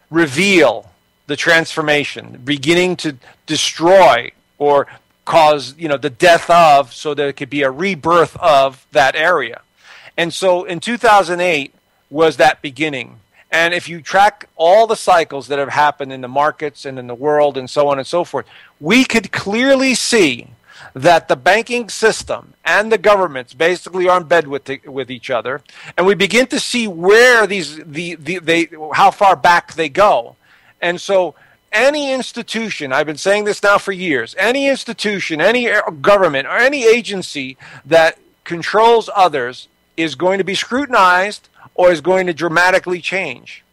reveal the transformation, beginning to destroy or cause, the death of, so there could be a rebirth of that area. And so in 2008 was that beginning. And if you track all the cycles that have happened in the markets and in the world and so on and so forth, we could clearly see that the banking system and the governments basically are in bed with each other, and we begin to see where how far back they go. And so any institution, I've been saying this now for years, any institution, any government, or any agency that controls others is going to be scrutinized or is going to dramatically change.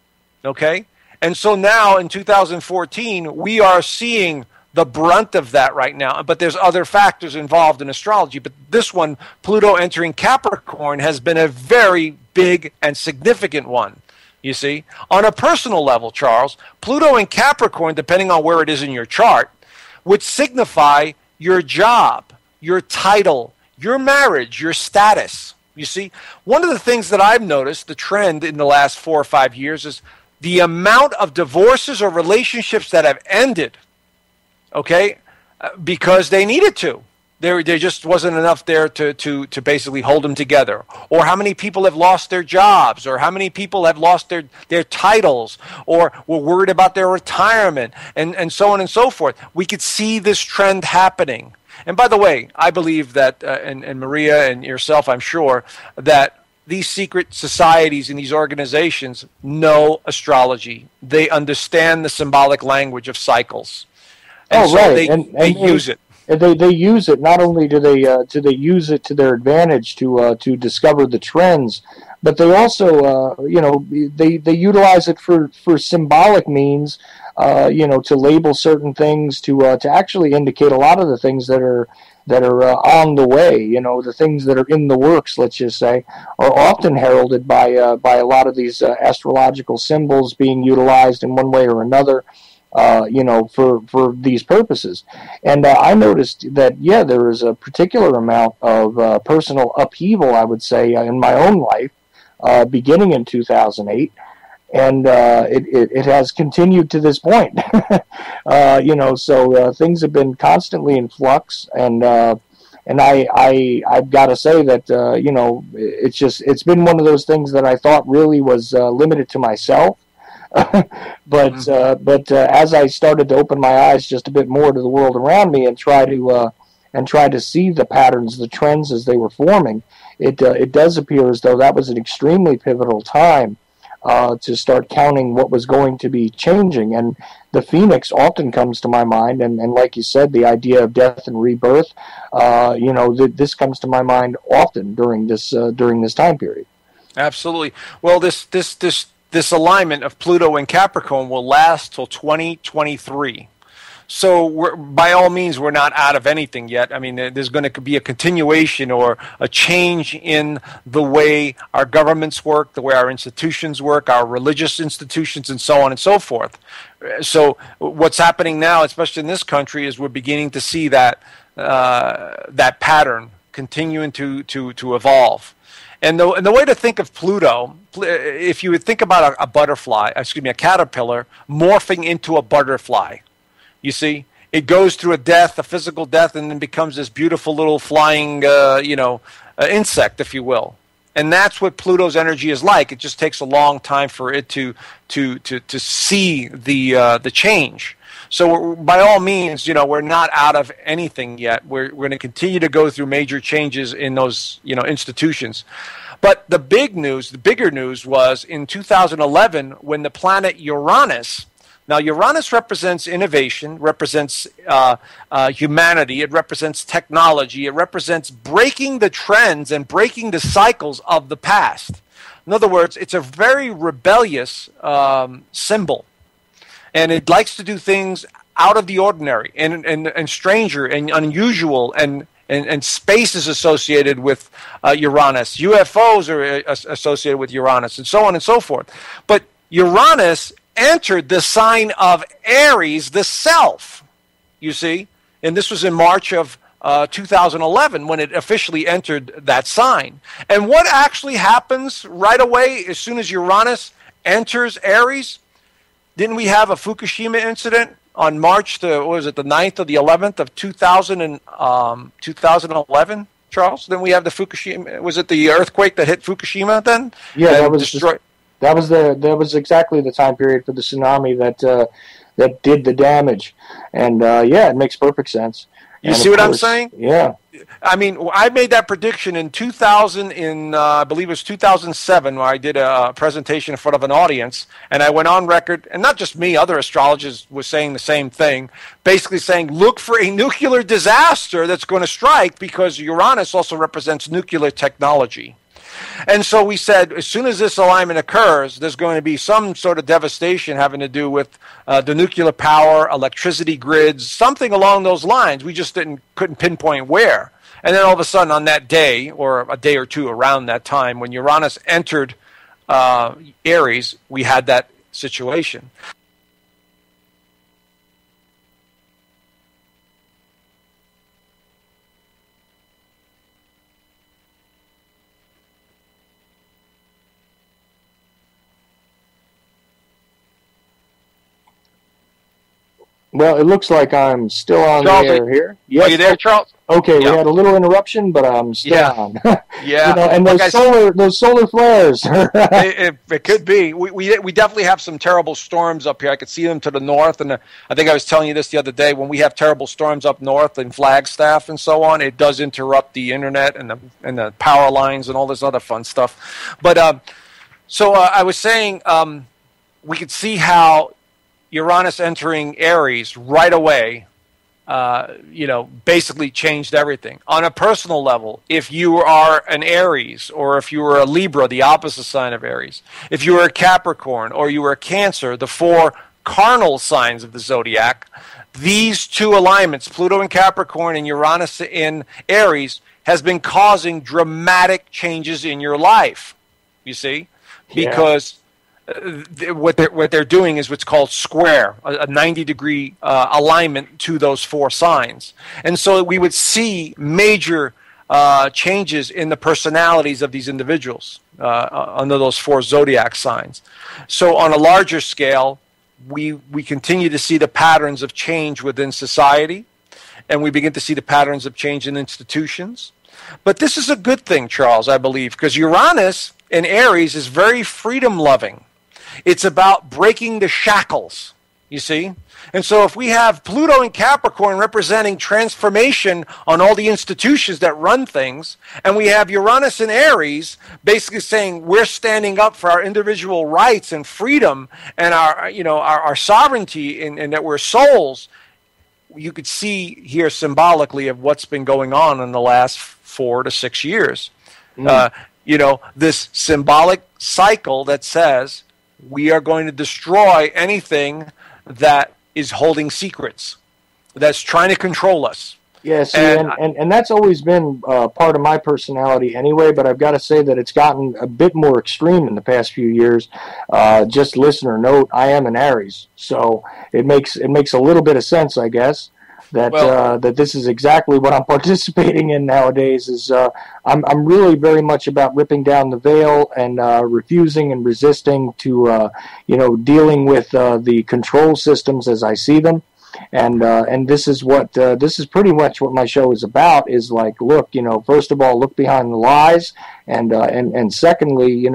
Okay? And so now in 2014, we are seeing the brunt of that right now. But there's other factors involved in astrology. But this one, Pluto entering Capricorn, has been a very big and significant one, you see. On a personal level, Charles, Pluto in Capricorn, depending on where it is in your chart, would signify your job, your title, your marriage, your status. You see, one of the things that I've noticed, the trend in the last 4 or 5 years, is the amount of divorces or relationships that have ended, okay, because they needed to. There just wasn't enough there to basically hold them together. Or how many people have lost their jobs, or how many people have lost their titles, or were worried about their retirement, and so on and so forth. We could see this trend happening. And by the way, I believe that, and Maria and yourself, I'm sure, that these secret societies and these organizations know astrology. They understand the symbolic language of cycles. And so
right.
They use it.
They use it. Not only do they use it to their advantage to discover the trends, but they also they utilize it for symbolic means. To label certain things, to actually indicate a lot of the things that are on the way. The things that are in the works, let's just say, are often heralded by a lot of these astrological symbols being utilized in one way or another. For these purposes. And I noticed that, there is a particular amount of personal upheaval, I would say, in my own life, beginning in 2008. And it has continued to this point. So things have been constantly in flux, and I've got to say that it's been one of those things that I thought really was limited to myself. But as I started to open my eyes just a bit more to the world around me and try to see the patterns, the trends as they were forming, it does appear as though that was an extremely pivotal time to start counting what was going to be changing. And the phoenix often comes to my mind, and like you said, the idea of death and rebirth. This comes to my mind often during this time period.
Absolutely. Well, this alignment of Pluto and Capricorn will last till 2023. So by all means, we're not out of anything yet. I mean, there's going to be a continuation or a change in the way our governments work, the way our institutions work, our religious institutions, and so on and so forth. So what's happening now, especially in this country, is we're beginning to see that pattern continuing to evolve. And the way to think of Pluto, if you would think about a caterpillar morphing into a butterfly. You see, it goes through a physical death, and then becomes this beautiful little flying, insect, if you will. And that's what Pluto's energy is like. It just takes a long time for it to see the change. So by all means, we're not out of anything yet. We're going to continue to go through major changes in those institutions. But the bigger news was in 2011 when the planet Uranus. Now, Uranus represents innovation, represents humanity, it represents technology, it represents breaking the trends and breaking the cycles of the past. In other words, it's a very rebellious symbol, and it likes to do things out of the ordinary and stranger and unusual, and space is associated with Uranus. UFOs are associated with Uranus, and so on and so forth. But Uranus entered the sign of Aries, the self, you see. And this was in March of 2011 when it officially entered that sign. And what actually happens right away as soon as Uranus enters Aries? Didn't we have a Fukushima incident on March the 9th or the 11th of 2011, Charles? Then we have the Fukushima. Was it the earthquake that hit Fukushima then?
Yeah, that was exactly the time period for the tsunami that did the damage. And it makes perfect sense.
You see what I'm saying?
Yeah.
I mean, I made that prediction in 2000, I believe it was 2007, where I did a presentation in front of an audience, and I went on record, and not just me, other astrologers were saying the same thing, basically saying, look for a nuclear disaster that's going to strike, because Uranus also represents nuclear technology. And so we said, as soon as this alignment occurs, there's going to be some sort of devastation having to do with the nuclear power, electricity grids, something along those lines. We just couldn't pinpoint where. And then all of a sudden on that day, or a day or two around that time, when Uranus entered Aries, we had that situation.
Well, it looks like I'm still on
Charles,
the air here. Yes.
Are you there, Charles?
Okay, we had a little interruption, but I'm still on.
Yeah.
And those solar flares.
it could be. We definitely have some terrible storms up here. I could see them to the north, and I think I was telling you this the other day. When we have terrible storms up north in Flagstaff and so on, it does interrupt the internet and the power lines and all this other fun stuff. But so I was saying we could see how Uranus entering Aries right away, basically changed everything. On a personal level, if you are an Aries, or if you were a Libra, the opposite sign of Aries, if you were a Capricorn, or you were a Cancer, the four carnal signs of the zodiac, these two alignments, Pluto in Capricorn and Uranus in Aries, has been causing dramatic changes in your life, you see, because what they're doing is what's called square, a 90-degree alignment to those four signs. And so we would see major changes in the personalities of these individuals under those four zodiac signs. So on a larger scale, we continue to see the patterns of change within society, and we begin to see the patterns of change in institutions. But this is a good thing, Charles, I believe, because Uranus in Aries is very freedom-loving. It's about breaking the shackles, you see? And so if we have Pluto and Capricorn representing transformation on all the institutions that run things, and we have Uranus and Aries basically saying we're standing up for our individual rights and freedom and our sovereignty and that we're souls, you could see here symbolically of what's been going on in the last 4 to 6 years. This symbolic cycle that says we are going to destroy anything that is holding secrets, that's trying to control us.
Yeah, see, and that's always been part of my personality anyway, but I've got to say that it's gotten a bit more extreme in the past few years. Just listener note, I am an Aries, so it makes a little bit of sense, I guess, that this is exactly what I'm participating in nowadays. Is I'm really very much about ripping down the veil and refusing and resisting to dealing with the control systems as I see them. And this is pretty much what my show is about, is like, look, first of all, look behind the lies, and secondly,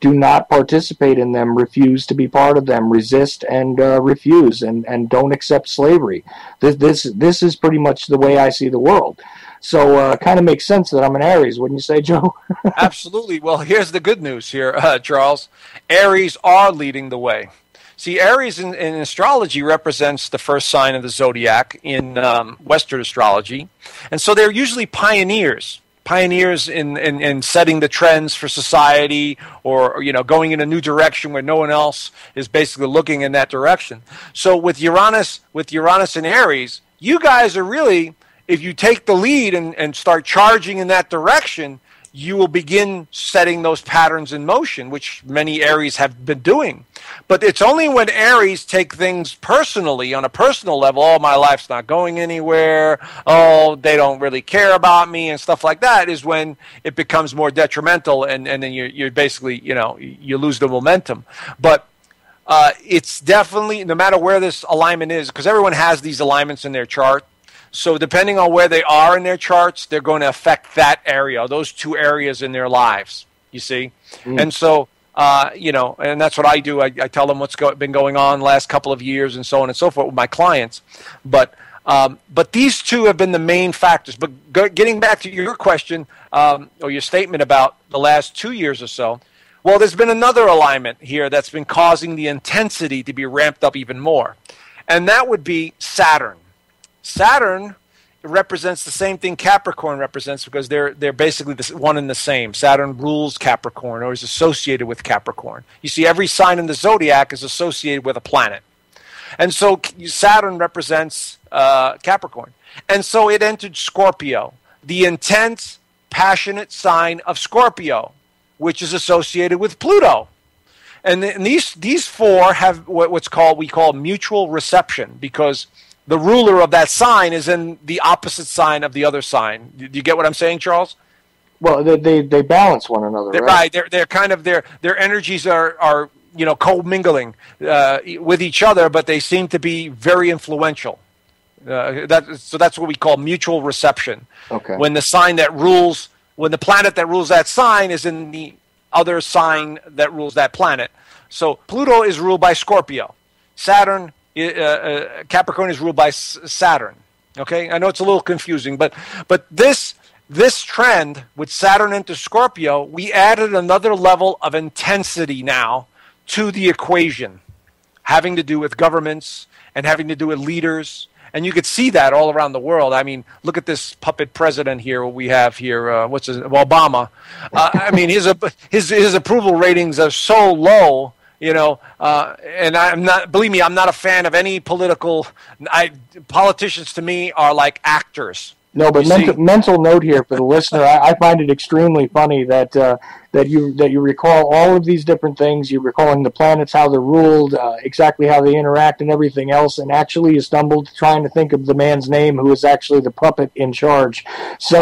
do not participate in them, refuse to be part of them, resist and refuse, and don't accept slavery. This is pretty much the way I see the world. So it kind of makes sense that I'm an Aries, wouldn't you say, Joe?
Absolutely. Well, here's the good news here, Charles. Aries are leading the way. See, Aries in astrology represents the first sign of the zodiac in Western astrology. And so they're usually pioneers in setting the trends for society, or going in a new direction where no one else is basically looking in that direction. So with Uranus and Aries, you guys are really, if you take the lead and start charging in that direction, you will begin setting those patterns in motion, which many Aries have been doing. But it's only when Aries take things personally, on a personal level, oh, my life's not going anywhere, oh, they don't really care about me, and stuff like that, is when it becomes more detrimental, and then you're basically, you lose the momentum. But it's definitely, no matter where this alignment is, because everyone has these alignments in their chart, so depending on where they are in their charts, they're going to affect that area, those two areas in their lives, you see? And so, and that's what I do. I tell them what's been going on the last couple of years and so on and so forth with my clients. But these two have been the main factors. But getting back to your question, or your statement about the last 2 years or so, well, there's been another alignment here that's been causing the intensity to be ramped up even more. And that would be Saturn. Saturn represents the same thing Capricorn represents, because they're basically one and the same. Saturn rules Capricorn, or is associated with Capricorn. You see, every sign in the zodiac is associated with a planet. And so Saturn represents Capricorn. And so it entered Scorpio, the intense, passionate sign of Scorpio, which is associated with Pluto. And these four have we call mutual reception, because the ruler of that sign is in the opposite sign of the other sign. Do you get what I'm saying, Charles?
Well, they balance one another, right?
Right. They're kind of their energies are co-mingling with each other, but they seem to be very influential. So that's what we call mutual reception.
Okay.
When the planet that rules that sign is in the other sign that rules that planet. So Pluto is ruled by Scorpio. Capricorn is ruled by Saturn. Okay, I know it's a little confusing, but this trend with Saturn into Scorpio, we added another level of intensity now to the equation, having to do with governments and having to do with leaders. And you could see that all around the world. I mean, look at this puppet president here. What we have here, Obama. I mean, his approval ratings are so low. And I'm not a fan of any political. Politicians to me are like actors.
No, but mental note here for the listener. I find it extremely funny that you recall all of these different things. You're recalling the planets, how they're ruled, exactly how they interact, and everything else. And actually, you stumbled trying to think of the man's name, who is actually the puppet in charge. So,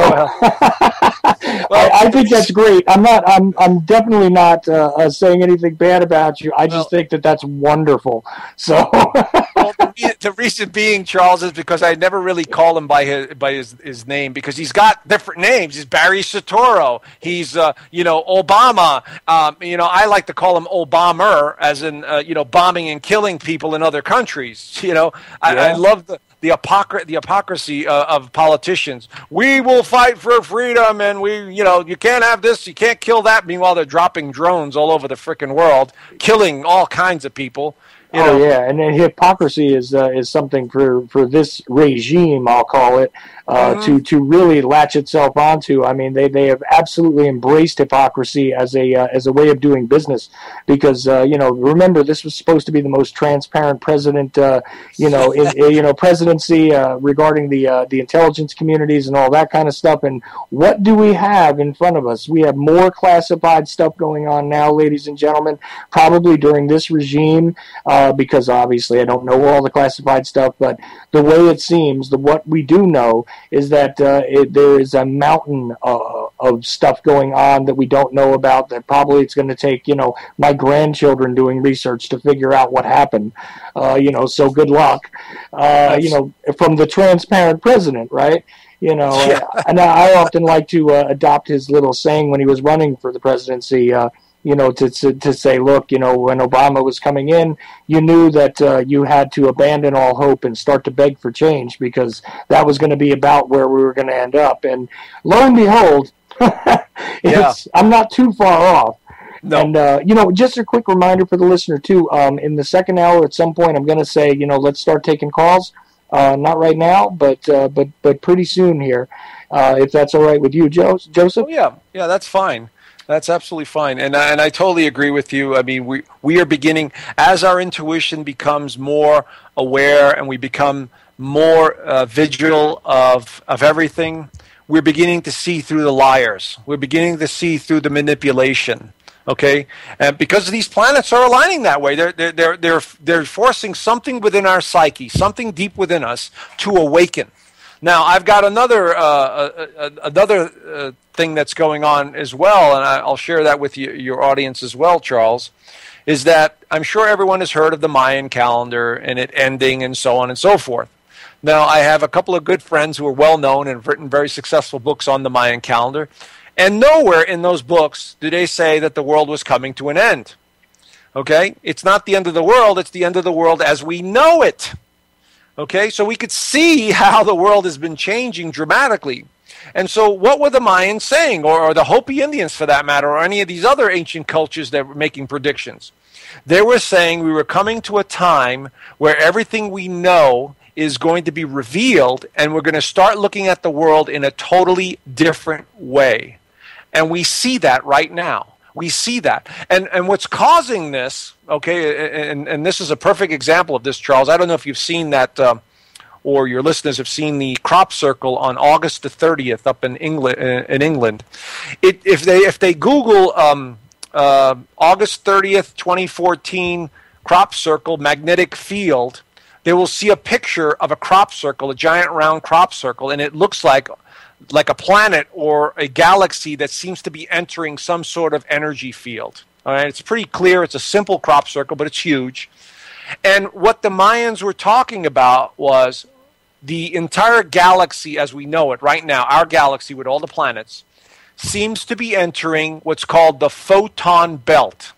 I think that's great. I'm definitely not saying anything bad about you. I just think that that's wonderful. So,
well, the reason being, Charles, is because I never really call him by his name, because he's got different names. He's Barry Soetoro. He's Obama. I like to call him Obamer, as in bombing and killing people in other countries. I love the hypocrisy of politicians. We will fight for freedom, and you can't have this, you can't kill that. Meanwhile, they're dropping drones all over the frickin' world, killing all kinds of people.
Yeah, and then hypocrisy is something for this regime, I'll call it, to really latch itself onto. I mean, they have absolutely embraced hypocrisy as a way of doing business, because remember, this was supposed to be the most transparent president presidency regarding the intelligence communities and all that kind of stuff. And what do we have in front of us? We have more classified stuff going on now, ladies and gentlemen, probably during this regime. Because obviously I don't know all the classified stuff, but the way it seems, what we do know is that there is a mountain of stuff going on that we don't know about, that probably it's going to take, my grandchildren doing research to figure out what happened. So good luck. From the transparent president, right? And I often like to adopt his little saying when he was running for the presidency, to say, look, when Obama was coming in, you knew that you had to abandon all hope and start to beg for change, because that was going to be about where we were going to end up. And lo and behold, I'm not too far off. No. And, just a quick reminder for the listener, too, in the second hour at some point, I'm going to say, let's start taking calls. Not right now, but pretty soon here, if that's all right with you, Joseph?
Oh, yeah, that's fine. That's absolutely fine, and I totally agree with you. I mean, we are beginning, as our intuition becomes more aware and we become more vigilant of everything, we're beginning to see through the liars. We're beginning to see through the manipulation. Okay, and because these planets are aligning that way, they're forcing something within our psyche, something deep within us, to awaken. Now, I've got another thing that's going on as well, and I'll share that with your audience as well, Charles, is that I'm sure everyone has heard of the Mayan calendar and it ending and so on and so forth. Now, I have a couple of good friends who are well-known and have written very successful books on the Mayan calendar, and nowhere in those books do they say that the world was coming to an end. Okay? It's not the end of the world, it's the end of the world as we know it. Okay, so we could see how the world has been changing dramatically. And so what were the Mayans saying, or the Hopi Indians for that matter, or any of these other ancient cultures that were making predictions? They were saying we were coming to a time where everything we know is going to be revealed, and we're going to start looking at the world in a totally different way. And we see that right now. We see that. And what's causing this, okay, and this is a perfect example of this, Charles. I don't know if you've seen that, or your listeners have seen the crop circle on August the 30th up in England. If they Google August 30th, 2014 crop circle magnetic field, they will see a picture of a crop circle, a giant round crop circle, and it looks like a planet or a galaxy that seems to be entering some sort of energy field. All right, it's pretty clear. It's a simple crop circle, but it's huge. And what the Mayans were talking about was the entire galaxy as we know it right now, our galaxy with all the planets, seems to be entering what's called the photon belt.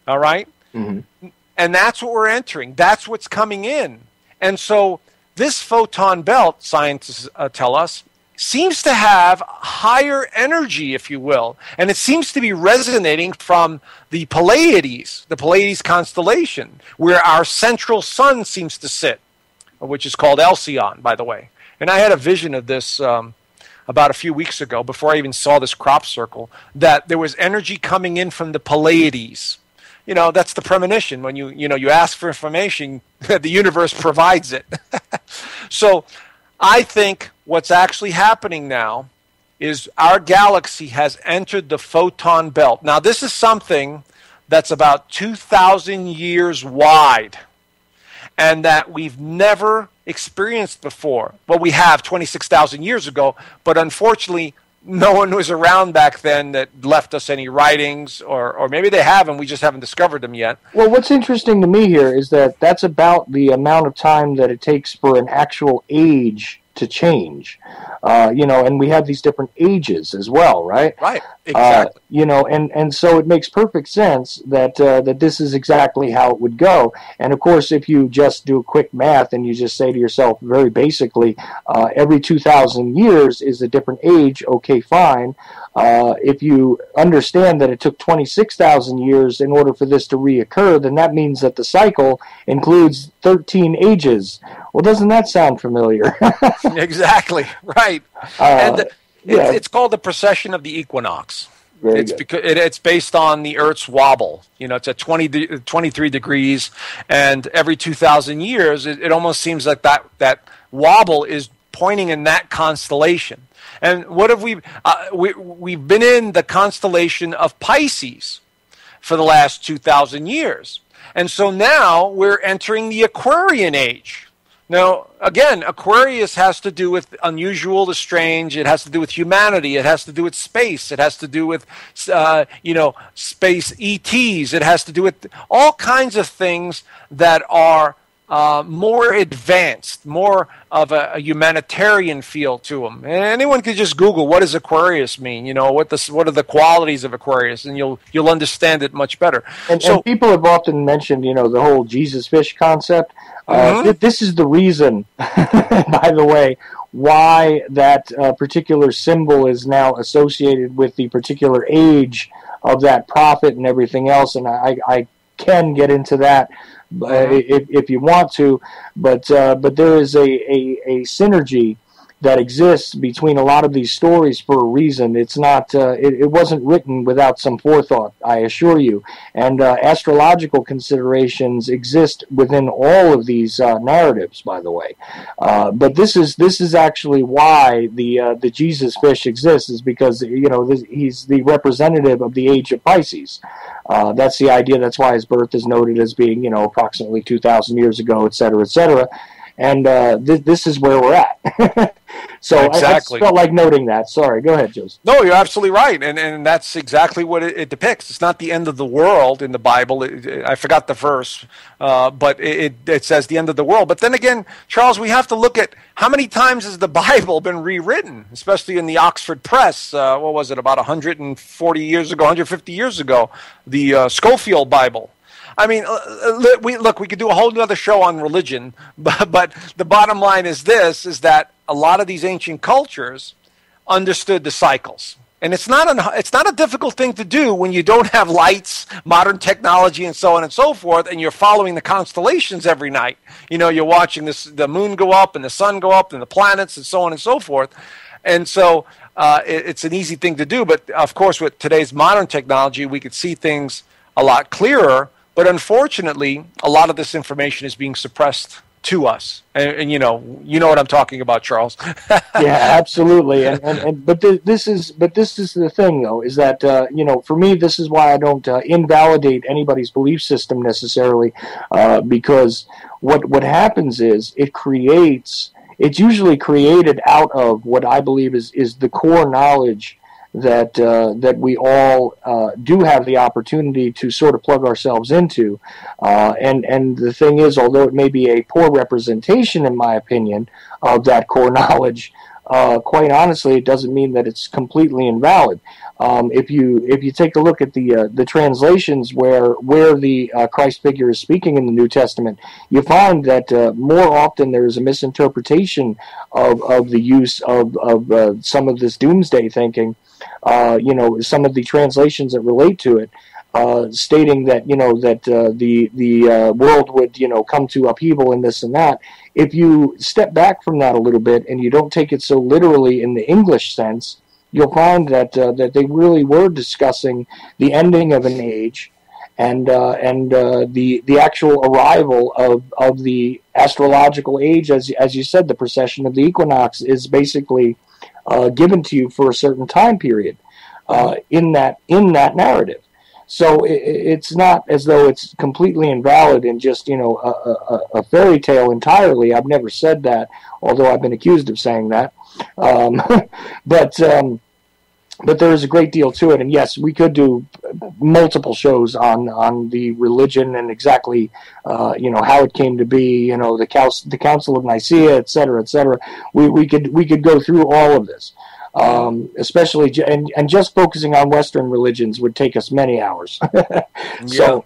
All right? Mm-hmm. And that's what we're entering. That's what's coming in. And so this photon belt, scientists tell us, seems to have higher energy, if you will, and it seems to be resonating from the Pleiades constellation, where our central sun seems to sit, which is called Alcyon, by the way. And I had a vision of this about a few weeks ago, before I even saw this crop circle, that there was energy coming in from the Pleiades. You know, that's the premonition. When you ask for information, the universe provides it. So I think what's actually happening now is our galaxy has entered the photon belt. Now, this is something that's about 2,000 years wide and that we've never experienced before. Well, we have 26,000 years ago, but unfortunately, no one was around back then that left us any writings, or maybe they have and we just haven't discovered them yet.
Well, what's interesting to me here is that that's about the amount of time that it takes for an actual age to change. And we have these different ages as well, right?
Right, exactly.
And so it makes perfect sense that this is exactly how it would go. And of course, if you just do quick math and you just say to yourself, very basically, every 2,000 years is a different age, okay, fine. If you understand that it took 26,000 years in order for this to reoccur, then that means that the cycle includes 13 ages. Well, doesn't that sound familiar?
Exactly, right. It's called the precession of the equinox. It's based on the Earth's wobble. It's at 23 degrees, and every 2,000 years, it almost seems like that wobble is pointing in that constellation. And what have we've been in the constellation of Pisces for the last 2,000 years. And so now we're entering the Aquarian age. Now, again, Aquarius has to do with unusual, the strange. It has to do with humanity. It has to do with space. It has to do with, space ETs. It has to do with all kinds of things that are more advanced, more of a humanitarian feel to them. And anyone could just Google, what does Aquarius mean? What are the qualities of Aquarius, and you'll understand it much better.
And people have often mentioned, the whole Jesus fish concept. This is the reason, by the way, why that particular symbol is now associated with the particular age of that prophet and everything else. And I can get into that if you want to, but there is a synergy that exists between a lot of these stories for a reason. It's not it wasn't written without some forethought, I assure you. And astrological considerations exist within all of these narratives, by the way. But this is actually why the Jesus fish exists, is because he's the representative of the age of Pisces. That's the idea. That's why his birth is noted as being approximately 2,000 years ago, et cetera, et cetera. And this is where we're at. So exactly. I just felt like noting that. Sorry, go ahead, Joseph.
No, you're absolutely right, and that's exactly what it depicts. It's not the end of the world in the Bible. I forgot the verse, but it says the end of the world. But then again, Charles, we have to look at how many times has the Bible been rewritten, especially in the Oxford Press. What was it, about 140 years ago, 150 years ago, the Schofield Bible. I mean, we could do a whole other show on religion, but the bottom line is that a lot of these ancient cultures understood the cycles. And it's not a difficult thing to do when you don't have lights, modern technology, and so on and so forth, and you're following the constellations every night. You're watching the moon go up and the sun go up and the planets and so on and so forth. And so it's an easy thing to do. But, of course, with today's modern technology, we could see things a lot clearer. But unfortunately, a lot of this information is being suppressed to us, and you know what I'm talking about, Charles.
Yeah, absolutely. But this is the thing, though, is that for me, this is why I don't invalidate anybody's belief system necessarily, because what happens is it's usually created out of what I believe is the core knowledge that we all do have the opportunity to sort of plug ourselves into. And the thing is, although it may be a poor representation, in my opinion, of that core knowledge, quite honestly, it doesn't mean that it's completely invalid. If you take a look at the translations where the Christ figure is speaking in the New Testament, you find that more often there is a misinterpretation of the use of some of this doomsday thinking. Some of the translations that relate to it, stating that the world would come to upheaval and this and that. If you step back from that a little bit and you don't take it so literally in the English sense, you'll find that they really were discussing the ending of an age and the actual arrival of the astrological age, as you said, the precession of the equinox is basically given to you for a certain time period in that narrative. So it's not as though it's completely invalid and just a fairy tale entirely. I've never said that, although I've been accused of saying that. But but there is a great deal to it, and yes, we could do multiple shows on the religion and exactly how it came to be. The Council of Nicaea, et cetera, et cetera. We could go through all of this, especially and just focusing on Western religions would take us many hours. So.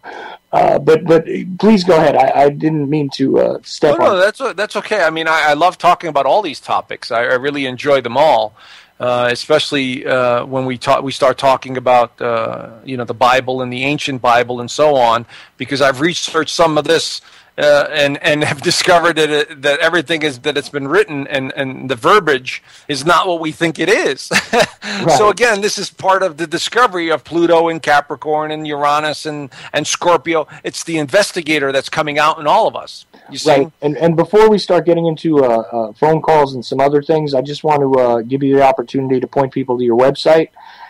But please go ahead. I didn't mean to step on.
No, that's okay. I mean, I love talking about all these topics. I really enjoy them all. Especially when we start talking about the Bible and the ancient Bible and so on, because I've researched some of this and have discovered that everything that it's been written and the verbiage is not what we think it is. Right. So again, this is part of the discovery of Pluto and Capricorn and Uranus and Scorpio. It's the investigator that's coming out in all of us. You see?
Right. And before we start getting into phone calls and some other things, I just want to give you the opportunity to point people to your website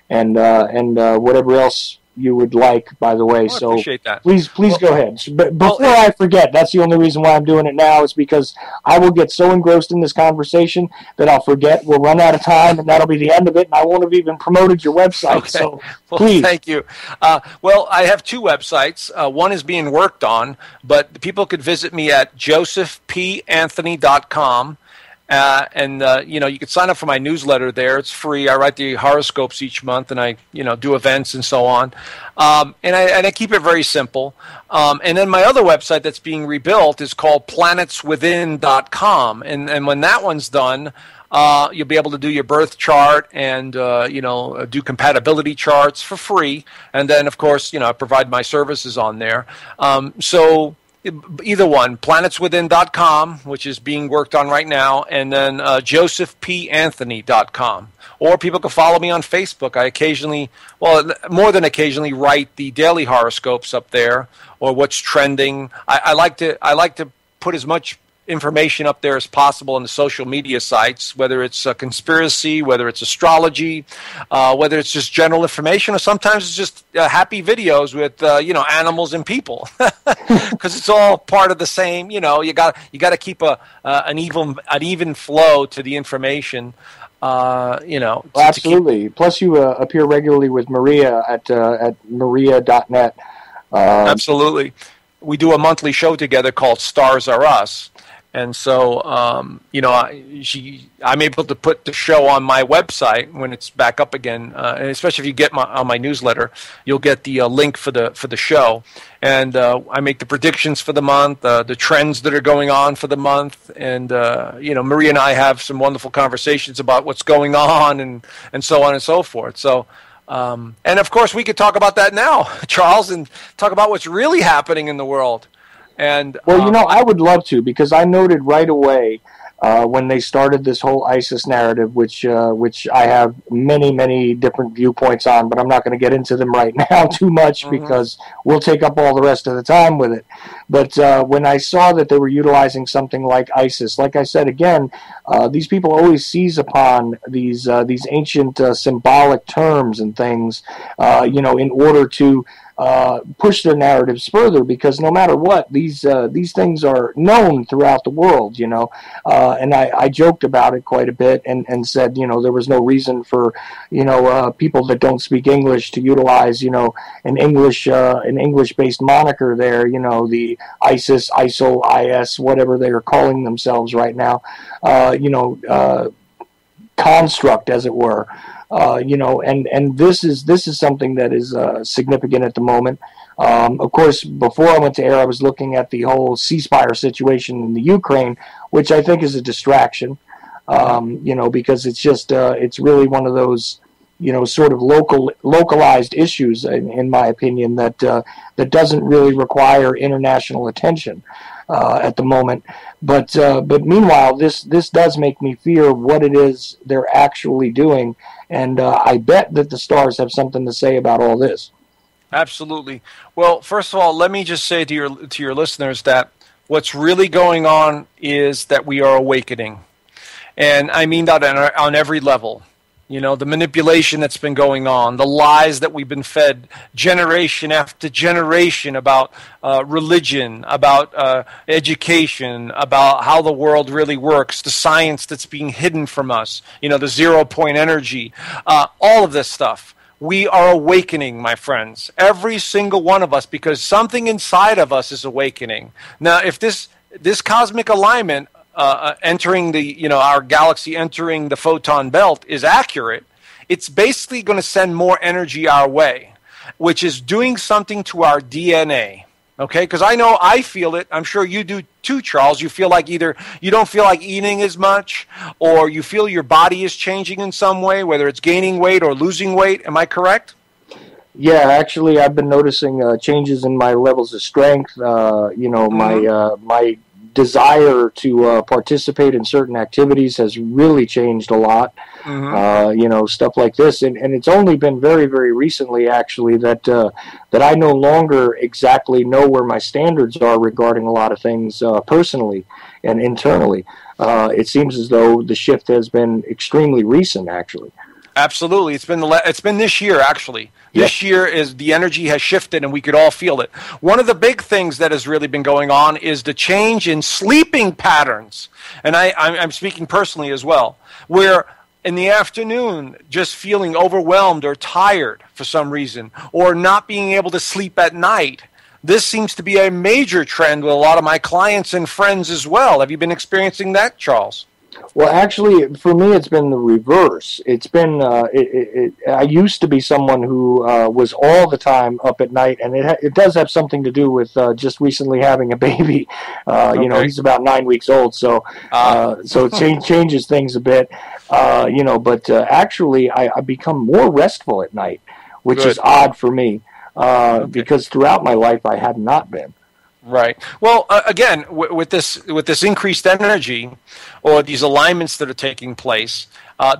and whatever else you would like, by the way.
I appreciate that.
Please go ahead. But before I forget, that's the only reason why I'm doing it now is because I will get so engrossed in this conversation that I'll forget. We'll run out of time, and that'll be the end of it, and I won't have even promoted your website.
Okay.
So please.
Thank you. I have two websites. One is being worked on, but people could visit me at josephpanthony.com. You can sign up for my newsletter there. It's free. I write the horoscopes each month, and I, do events and so on. And I keep it very simple. And then my other website that's being rebuilt is called planetswithin.com. And when that one's done, you'll be able to do your birth chart and, do compatibility charts for free. And then, of course, I provide my services on there. So either one, planetswithin.com, which is being worked on right now, and then josephpanthony.com. Or people can follow me on Facebook. I occasionally, more than occasionally, write the daily horoscopes up there or what's trending. I like to put as much information up there as possible on the social media sites, whether it's a conspiracy, whether it's astrology, whether it's just general information, or sometimes it's just happy videos with animals and people, because it's all part of the same. You got to keep an even flow to the information.
Absolutely. Plus, you appear regularly with Maria at maria.net.
Absolutely. We do a monthly show together called Stars Are Us. And so, I'm able to put the show on my website when it's back up again. And especially if you get on my newsletter, you'll get the link for the show. And I make the predictions for the month, the trends that are going on for the month. And Maria and I have some wonderful conversations about what's going on and so on and so forth. So. And of course, we could talk about that now, Charles, and talk about what's really happening in the world. And
I would love to, because I noted right away when they started this whole ISIS narrative, which I have many, many different viewpoints on, but I'm not going to get into them right now too much because we'll take up all the rest of the time with it. But when I saw that they were utilizing something like ISIS, like I said again, these people always seize upon these ancient symbolic terms and things, in order to push their narratives further, because no matter what, these things are known throughout the world, and I joked about it quite a bit and said, there was no reason for, people that don't speak English to utilize, an English-based moniker there, the ISIS, ISIL, IS, whatever they are calling themselves right now, construct, as it were. And this is something that is significant at the moment. Of course, before I went to air, I was looking at the whole ceasefire situation in the Ukraine, which I think is a distraction. Because it's just it's really one of those sort of localized issues, in my opinion, that doesn't really require international attention at the moment. But meanwhile, this does make me fear what it is they're actually doing. And I bet that the stars have something to say about all this.
Absolutely. Well, first of all, let me just say to your listeners that what's really going on is that we are awakening. And I mean that on every level. The manipulation that's been going on, the lies that we've been fed generation after generation about religion, about education, about how the world really works, the science that's being hidden from us, the 0 point energy, all of this stuff. We are awakening, my friends, every single one of us, because something inside of us is awakening. Now, if this cosmic alignment entering our galaxy, entering the photon belt is accurate, it's basically going to send more energy our way, which is doing something to our DNA. Okay, because I know I feel it. I'm sure you do too, Charles. You feel like either you don't feel like eating as much, or you feel your body is changing in some way, whether it's gaining weight or losing weight. Am I correct?
Yeah, actually, I've been noticing changes in my levels of strength. My desire to participate in certain activities has really changed a lot. Stuff like this, and it's only been very, very recently, actually, that I no longer exactly know where my standards are regarding a lot of things personally and internally. It seems as though the shift has been extremely recent, actually.
Absolutely, it's been this year, actually. This year is the energy has shifted, and we could all feel it. One of the big things that has really been going on is the change in sleeping patterns, and I'm speaking personally as well, where in the afternoon, just feeling overwhelmed or tired for some reason, or not being able to sleep at night. This seems to be a major trend with a lot of my clients and friends as well. Have you been experiencing that, Charles?
Well, actually, for me, it's been the reverse. It's been, I used to be someone who was all the time up at night, and it does have something to do with just recently having a baby. He's about 9 weeks old, so it changes things a bit. But actually, I've become more restful at night, which is odd for me, because throughout my life I have not been.
Right. Well, again, with this increased energy, or these alignments that are taking place,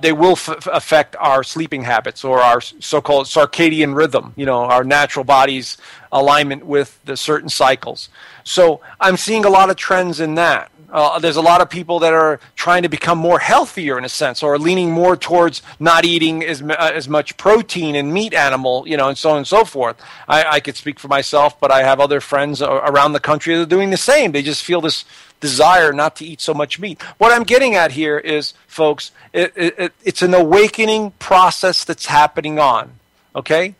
they will affect our sleeping habits, or our so-called circadian rhythm. Our natural body's alignment with the certain cycles. So I'm seeing a lot of trends in that. There's a lot of people that are trying to become more healthier in a sense, or leaning more towards not eating as much protein and meat animal, and so on and so forth. I could speak for myself, but I have other friends around the country that are doing the same. They just feel this desire not to eat so much meat. What I'm getting at here is, folks, it's an awakening process that's happening on, okay?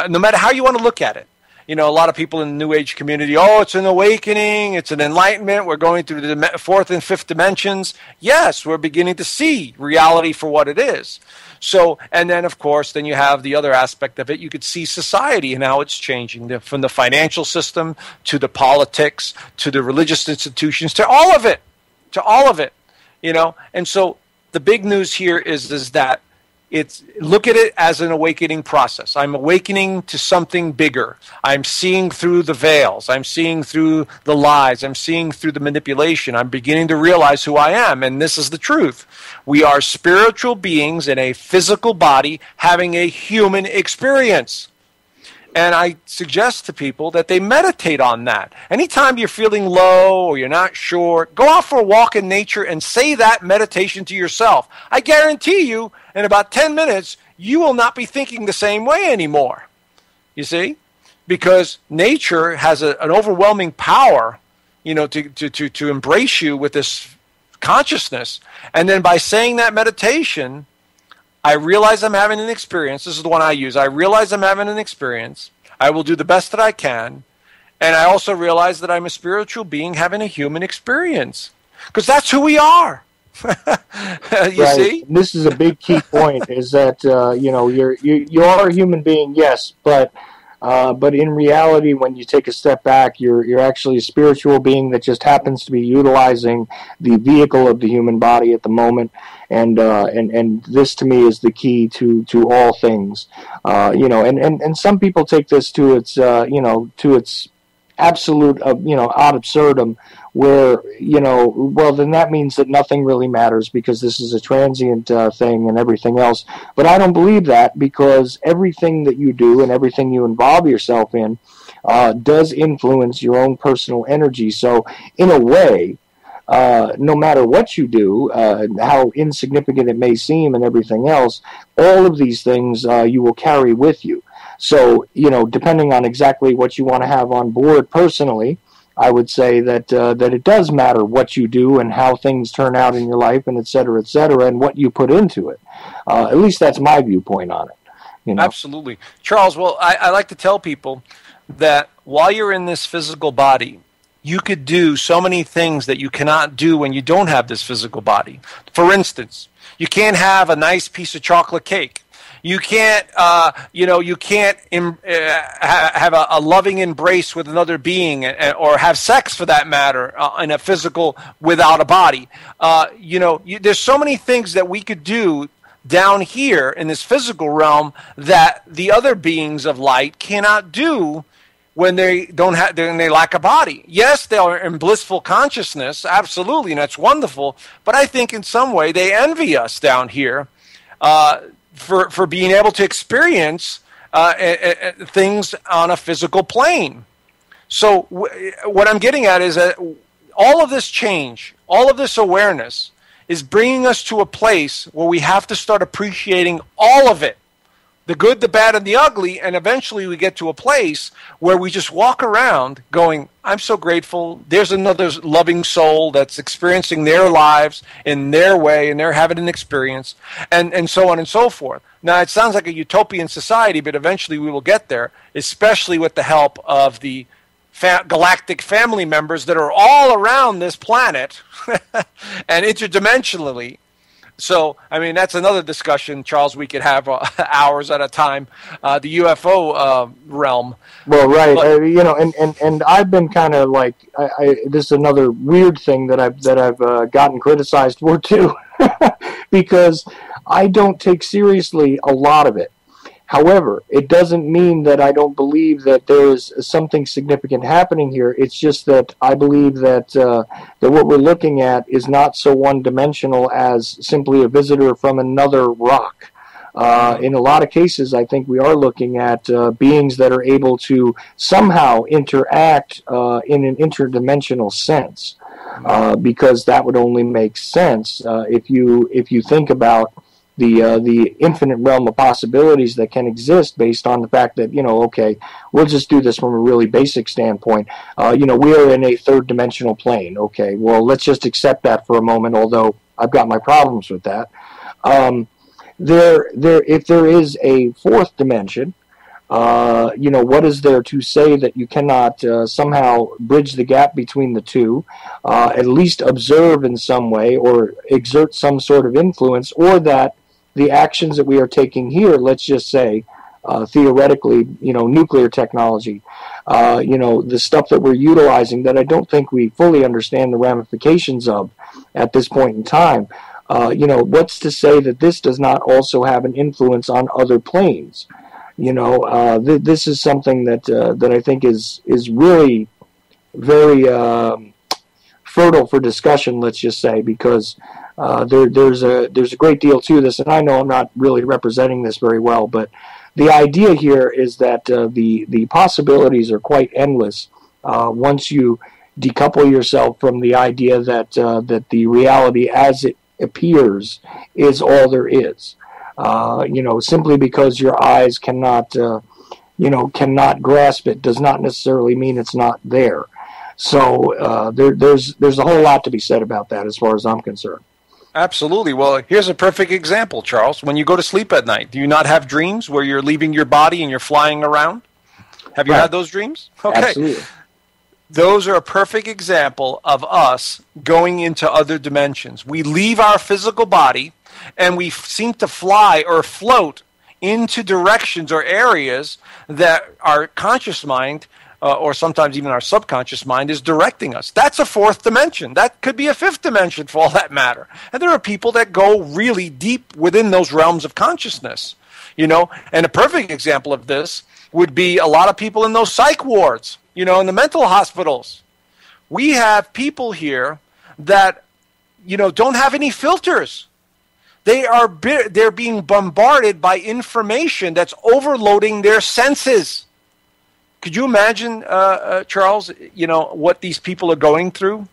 No matter how you want to look at it. A lot of people in the New Age community, it's an awakening, it's an enlightenment, we're going through the fourth and fifth dimensions. Yes, we're beginning to see reality for what it is. So, and then, of course, then you have the other aspect of it. You could see society and how it's changing, from the financial system to the politics to the religious institutions to all of it, And so the big news here is that look at it as an awakening process. I'm awakening to something bigger. I'm seeing through the veils. I'm seeing through the lies. I'm seeing through the manipulation. I'm beginning to realize who I am, and this is the truth. We are spiritual beings in a physical body having a human experience. And I suggest to people that they meditate on that. Anytime you're feeling low or you're not sure, go out for a walk in nature and say that meditation to yourself. I guarantee you, in about 10 minutes, you will not be thinking the same way anymore. You see? Because nature has an overwhelming power, to embrace you with this consciousness. And then by saying that meditation, I realize I'm having an experience. This is the one I use. I realize I'm having an experience. I will do the best that I can. And I also realize that I'm a spiritual being having a human experience. Because that's who we are. You see?
This is a big key point, is that, you are a human being, yes, but in reality, when you take a step back, you're actually a spiritual being that just happens to be utilizing the vehicle of the human body at the moment. And this to me is the key to all things, and some people take this to its absolute, ad absurdum, where, well, then that means that nothing really matters because this is a transient thing and everything else. But I don't believe that, because everything that you do and everything you involve yourself in does influence your own personal energy. So in a way, no matter what you do, how insignificant it may seem and everything else, all of these things you will carry with you. So, depending on exactly what you want to have on board personally, I would say that it does matter what you do and how things turn out in your life, and et cetera, and what you put into it. At least that's my viewpoint on it.
Absolutely. Charles, well, I like to tell people that while you're in this physical body, you could do so many things that you cannot do when you don't have this physical body. For instance, you can't have a nice piece of chocolate cake. You can't, you can't have a loving embrace with another being, or have sex, for that matter, in a physical without a body. There's so many things that we could do down here in this physical realm that the other beings of light cannot do when they they lack a body. Yes, they are in blissful consciousness, absolutely, and that's wonderful. But I think in some way they envy us down here. For being able to experience things on a physical plane. So what I'm getting at is that all of this change, all of this awareness is bringing us to a place where we have to start appreciating all of it, the good, the bad, and the ugly, and eventually we get to a place where we just walk around going, I'm so grateful. There's another loving soul that's experiencing their lives in their way, and they're having an experience, and so on and so forth. Now, it sounds like a utopian society, but eventually we will get there, especially with the help of the galactic family members that are all around this planet and interdimensionally. So, I mean, that's another discussion, Charles, we could have hours at a time, the UFO realm.
Well, right. But, and I've been kind of like, this is another weird thing that I've gotten criticized for, too, because I don't take seriously a lot of it. However, it doesn't mean that I don't believe that there's something significant happening here. It's just that I believe that that what we're looking at is not so one-dimensional as simply a visitor from another rock. In a lot of cases, I think we are looking at beings that are able to somehow interact in an interdimensional sense, because that would only make sense if you think about the infinite realm of possibilities that can exist based on the fact that, okay, we'll just do this from a really basic standpoint. We are in a third dimensional plane. Okay, well, let's just accept that for a moment, although I've got my problems with that. If there is a fourth dimension, what is there to say that you cannot somehow bridge the gap between the two, at least observe in some way or exert some sort of influence, or that the actions that we are taking here, let's just say, theoretically, nuclear technology, the stuff that we're utilizing that I don't think we fully understand the ramifications of at this point in time, what's to say that this does not also have an influence on other planes? This is something that I think is really very fertile for discussion, let's just say, because there's a great deal to this, and I know I'm not really representing this very well, but the idea here is that the possibilities are quite endless once you decouple yourself from the idea that the reality as it appears is all there is. Simply because your eyes cannot grasp it does not necessarily mean it's not there. So there's a whole lot to be said about that as far as I'm concerned.
Absolutely. Well, here's a perfect example, Charles. When you go to sleep at night, do you not have dreams where you're leaving your body and you're flying around? Have you had those dreams? Okay.
Absolutely.
Those are a perfect example of us going into other dimensions. We leave our physical body and we seem to fly or float into directions or areas that our conscious mind or sometimes even our subconscious mind is directing us. That's a fourth dimension. That could be a fifth dimension for all that matter. And there are people that go really deep within those realms of consciousness, and a perfect example of this would be a lot of people in those psych wards, in the mental hospitals. We have people here that, don't have any filters. They're being bombarded by information that's overloading their senses. Could you imagine, Charles, what these people are going through?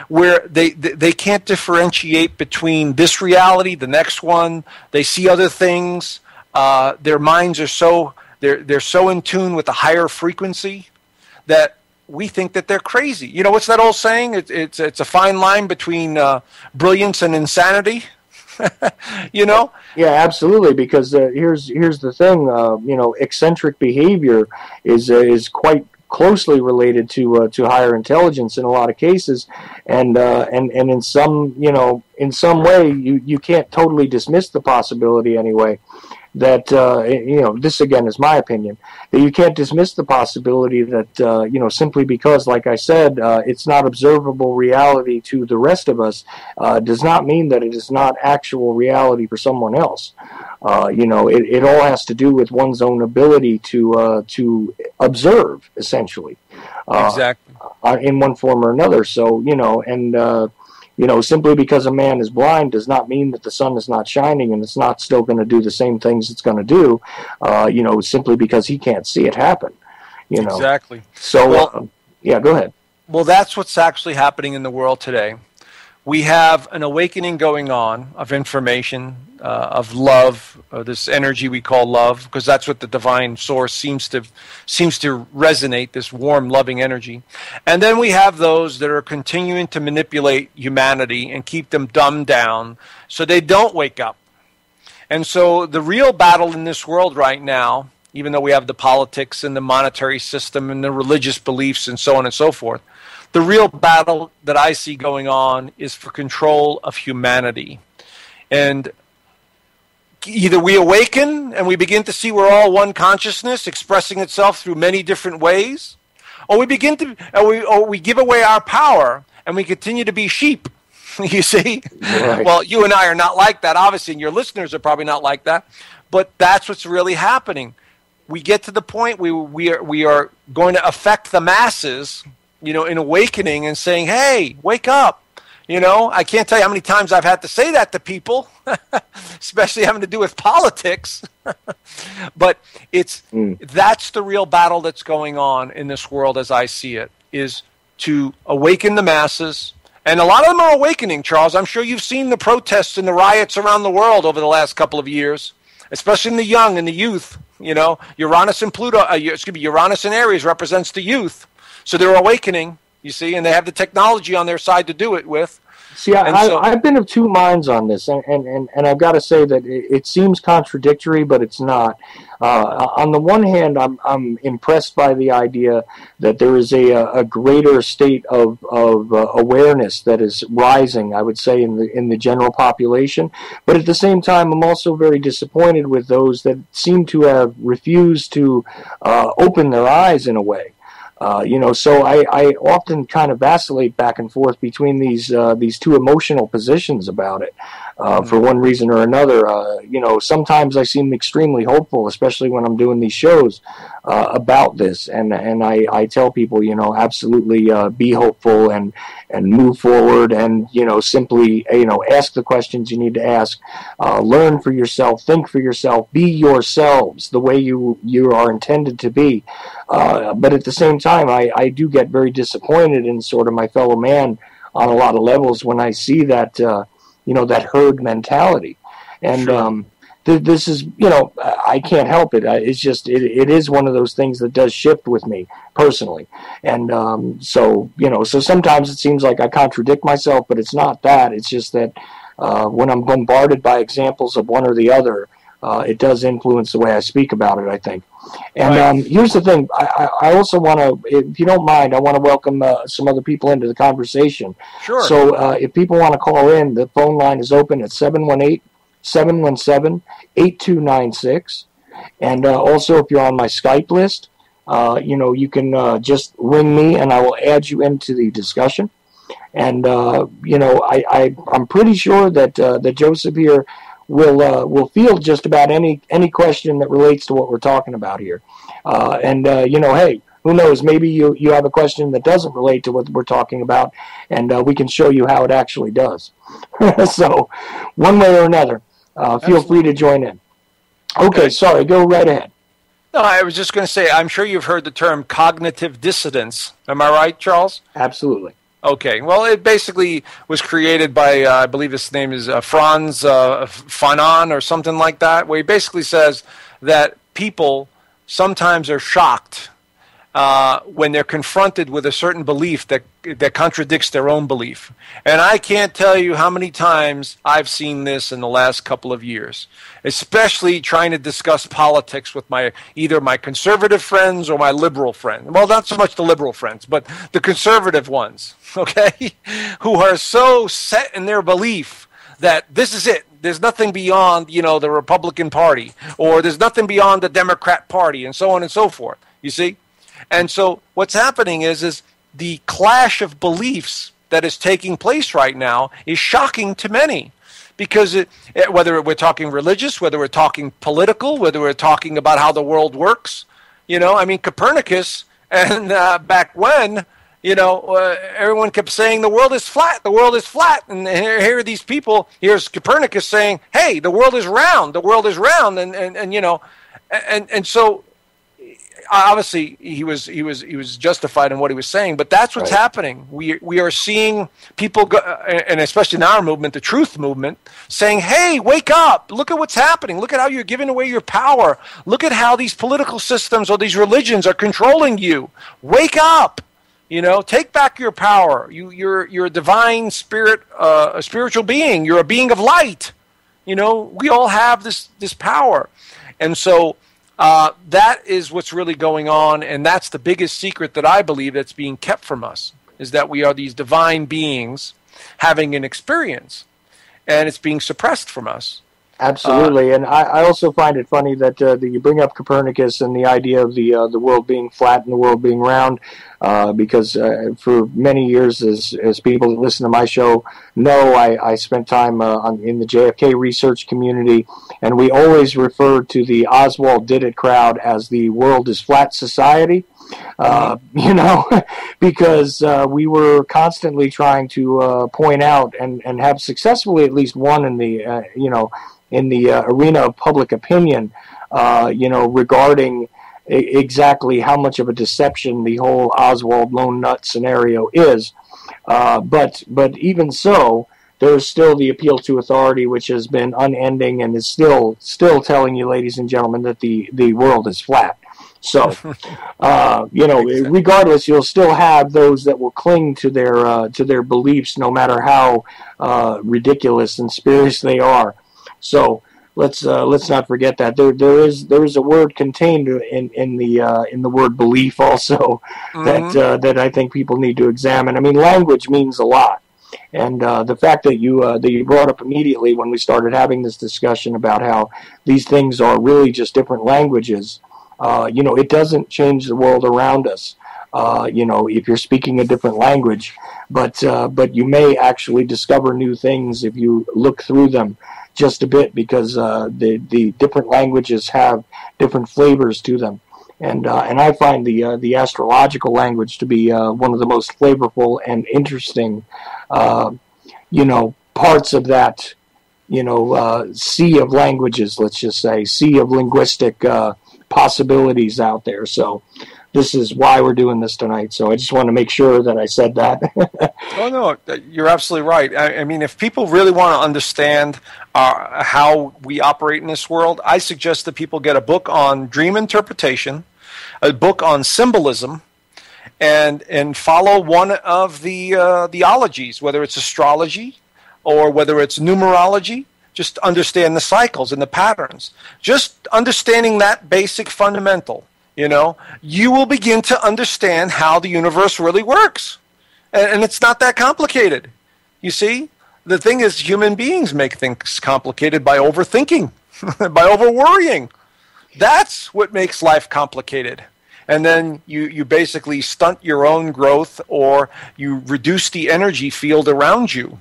where they can't differentiate between this reality, the next one. They see other things. Their minds are they're so in tune with the higher frequency that we think that they're crazy. You know, what's that old saying? It's a fine line between brilliance and insanity. You know?
Yeah, absolutely. Because here's the thing. You know, eccentric behavior is quite closely related to higher intelligence in a lot of cases, and in some way you can't totally dismiss the possibility anyway that this again is my opinion, that you can't dismiss the possibility that simply because, like I said, it's not observable reality to the rest of us does not mean that it is not actual reality for someone else. It all has to do with one's own ability to observe, essentially,
Exactly.
in one form or another. So simply because a man is blind does not mean that the sun is not shining and it's not still going to do the same things it's going to do, simply because he can't see it happen.
Exactly.
So, go ahead.
Well, that's what's actually happening in the world today. We have an awakening going on of information, of love, this energy we call love, because that's what the divine source seems to resonate, this warm, loving energy. And then we have those that are continuing to manipulate humanity and keep them dumbed down so they don't wake up. And so the real battle in this world right now, even though we have the politics and the monetary system and the religious beliefs and so on and so forth, the real battle that I see going on is for control of humanity. And either we awaken and we begin to see we're all one consciousness expressing itself through many different ways, or we give away our power and we continue to be sheep. You see? Right. Well, you and I are not like that, obviously, and your listeners are probably not like that, but that's what's really happening. We get to the point we are going to affect the masses, in awakening and saying, hey, wake up. I can't tell you how many times I've had to say that to people, especially having to do with politics. But that's the real battle that's going on in this world as I see it, is to awaken the masses. And a lot of them are awakening, Charles. I'm sure you've seen the protests and the riots around the world over the last couple of years, especially in the young and the youth. Uranus and Uranus and Aries represents the youth. So they're awakening, you see, and they have the technology on their side to do it with.
See, I've been of two minds on this, and I've got to say that it seems contradictory, but it's not. On the one hand, I'm impressed by the idea that there is a greater state of awareness that is rising, I would say, in the general population. But at the same time, I'm also very disappointed with those that seem to have refused to open their eyes in a way. So I often kind of vacillate back and forth between these two emotional positions about it. For one reason or another, sometimes I seem extremely hopeful, especially when I'm doing these shows about this, and I tell people, absolutely be hopeful and move forward, and simply ask the questions you need to ask, learn for yourself, think for yourself, be yourselves the way you are intended to be. But at the same time, I do get very disappointed in sort of my fellow man on a lot of levels when I see that that herd mentality. And sure. This is, I can't help it. It's just, it is one of those things that does shift with me personally. And so sometimes it seems like I contradict myself, but it's not that. It's just that when I'm bombarded by examples of one or the other, it does influence the way I speak about it, I think. And right. Here's the thing. I also want to, if you don't mind, I want to welcome some other people into the conversation.
Sure.
So if people want to call in, the phone line is open at 718-717-8296. And also, if you're on my Skype list, you can just ring me and I will add you into the discussion. And, I'm pretty sure that Joseph here will field just about any question that relates to what we're talking about here. Hey, who knows? Maybe you have a question that doesn't relate to what we're talking about, and we can show you how it actually does. So, one way or another, feel free to join in. Okay, sorry, go right ahead.
No, I was just going to say, I'm sure you've heard the term cognitive dissonance. Am I right, Charles?
Absolutely.
Okay, well, it basically was created by, I believe his name is Franz Fanon or something like that, where he basically says that people sometimes are shocked when they're confronted with a certain belief that contradicts their own belief. And I can't tell you how many times I've seen this in the last couple of years, especially trying to discuss politics with either my conservative friends or my liberal friends. Well, not so much the liberal friends, but the conservative ones, okay, who are so set in their belief that this is it. There's nothing beyond, the Republican Party, or there's nothing beyond the Democrat Party, and so on and so forth, you see? And so what's happening is the clash of beliefs that is taking place right now is shocking to many, because whether we're talking religious, whether we're talking political, whether we're talking about how the world works, Copernicus, and back when, everyone kept saying the world is flat, and here are these people, here's Copernicus saying, hey, the world is round, and so obviously he was justified in what he was saying, but that's what's happening. We are seeing people go, and especially in our movement, the truth movement, saying, hey, wake up, look at what's happening, look at how you're giving away your power, look at how these political systems or these religions are controlling you, wake up, take back your power, you're a divine spirit, a spiritual being, you're a being of light, we all have this power. And so that is what's really going on, and that's the biggest secret that I believe that's being kept from us, is that we are these divine beings having an experience, and it's being suppressed from us.
Absolutely, and I also find it funny that you bring up Copernicus and the idea of the world being flat and the world being round, because for many years, as people that listen to my show know, I spent time in the JFK research community, and we always referred to the Oswald Did It crowd as the world is flat society. Because we were constantly trying to point out and have successfully at least won in the in the arena of public opinion, regarding exactly how much of a deception the whole Oswald Lone Nut scenario is. But even so, there's still the appeal to authority, which has been unending and is still telling you, ladies and gentlemen, that the world is flat. So, regardless, you'll still have those that will cling to their beliefs, no matter how ridiculous and spurious they are. So let's not forget that there is a word contained in the word belief also, that I think people need to examine. I mean, language means a lot, and the fact that you brought up immediately when we started having this discussion about how these things are really just different languages. It doesn't change the world around us. If you're speaking a different language, but you may actually discover new things if you look through them just a bit, because the different languages have different flavors to them, and I find the astrological language to be one of the most flavorful and interesting, parts of that, sea of languages. Let's just say sea of linguistic possibilities out there. So this is why we're doing this tonight. So I just want to make sure that I said that.
Oh, no, you're absolutely right. I mean, if people really want to understand how we operate in this world, I suggest that people get a book on dream interpretation, a book on symbolism, and follow one of the ologies, whether it's astrology or whether it's numerology. Just understand the cycles and the patterns. Just understanding that basic fundamental, you will begin to understand how the universe really works. And it's not that complicated. You see, the thing is, human beings make things complicated by overthinking, by overworrying. That's what makes life complicated. And then you basically stunt your own growth, or you reduce the energy field around you.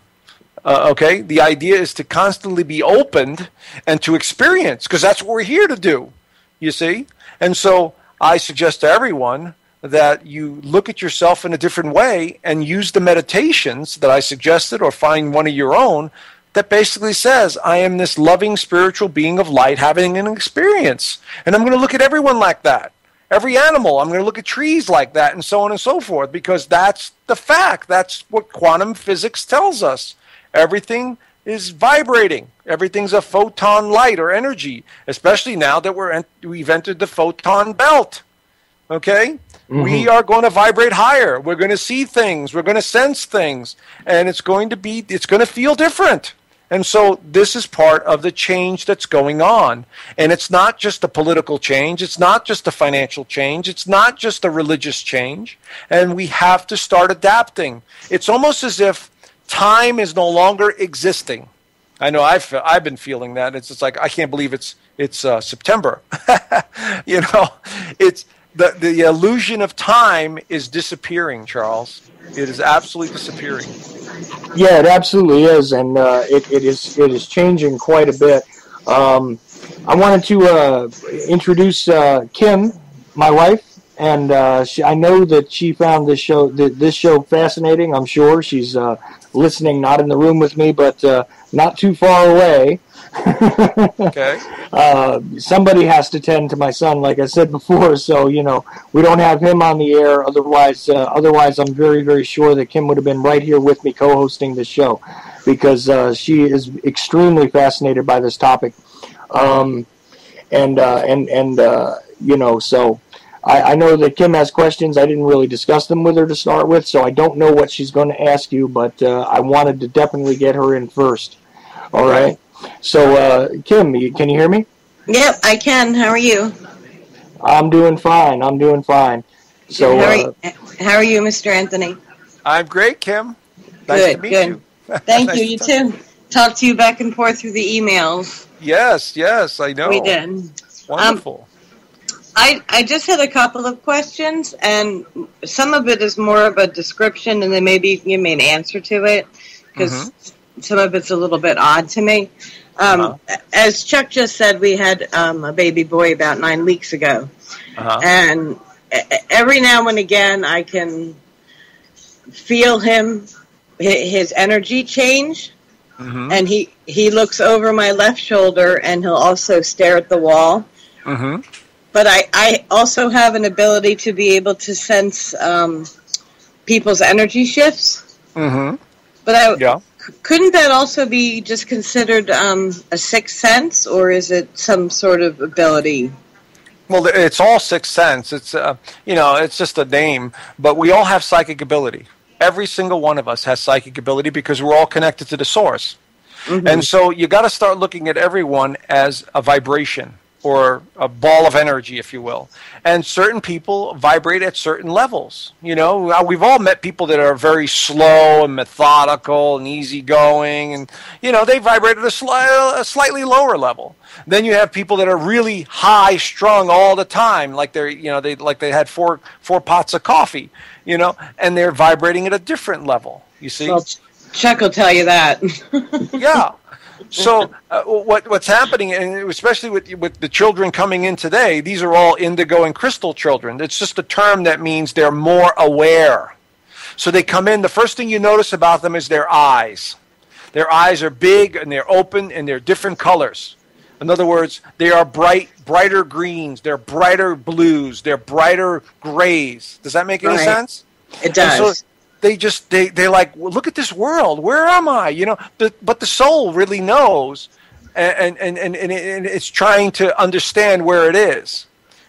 Okay, the idea is to constantly be opened and to experience, because that's what we're here to do, you see? And so I suggest to everyone that you look at yourself in a different way and use the meditations that I suggested, or find one of your own that basically says, I am this loving spiritual being of light having an experience. And I'm going to look at everyone like that. every animal. I'm going to look at trees like that, and so on and so forth, because that's the fact. That's what quantum physics tells us. Everything is vibrating. Everything's a photon light or energy, especially now that we've entered the photon belt. Okay? Mm-hmm. We are going to vibrate higher. We're going to see things. We're going to sense things. And it's going to feel different. And so this is part of the change that's going on. And it's not just a political change. It's not just a financial change. It's not just a religious change. And we have to start adapting. It's almost as if time is no longer existing. I know I've been feeling that. It's just like, I can't believe it's September. It's the illusion of time is disappearing, Charles. It is absolutely disappearing.
Yeah, it absolutely is, and it is changing quite a bit. I wanted to introduce Kim, my wife, and I know that she found this show fascinating. I'm sure she's listening, not in the room with me, but not too far away.
Okay.
Somebody has to tend to my son, like I said before, so we don't have him on the air. Otherwise, I'm very, very sure that Kim would have been right here with me co-hosting this show, because she is extremely fascinated by this topic. So I know that Kim has questions. I didn't really discuss them with her to start with, so I don't know what she's going to ask you, but I wanted to definitely get her in first. All right. So, Kim, can you hear me?
Yep, I can. How are you?
I'm doing fine. So,
how are you, Mr. Anthony?
I'm great, Kim. Nice to meet you.
Thank you. You too. Talk to you back and forth through the emails.
Yes, I know.
We did.
Wonderful.
I just had a couple of questions, and some of it is more of a description, and then maybe you can give me an answer to it, because some of it's a little bit odd to me. As Chuck just said, we had a baby boy about 9 weeks ago. And every now and again I can feel his energy change. And he looks over my left shoulder, and he'll also stare at the wall. But I also have an ability to be able to sense people's energy shifts. But couldn't that also be just considered a sixth sense, or is it some sort of ability?
Well, it's all sixth sense. It's it's just a name, but we all have psychic ability. Every single one of us has psychic ability because we're all connected to the source. And so you got to start looking at everyone as a vibration, or a ball of energy, if you will. And certain people vibrate at certain levels. We've all met people that are very slow and methodical and easygoing, and they vibrate at a slightly lower level. Then you have people that are really high strung all the time, like they had four pots of coffee, and they're vibrating at a different level. You see?
Well, Chuck will tell you that.
Yeah. So what's happening, and especially with the children coming in today, these are all indigo and crystal children. It's just a term that means they're more aware. So they come in, the first thing you notice about them is their eyes. Their eyes are big, and they're open, and they're different colors. In other words, they are brighter greens, they're brighter blues, they're brighter grays. Does that make any sense?
It does.
They're like, well, look at this world. Where am I? But the soul really knows, and it's trying to understand where it is.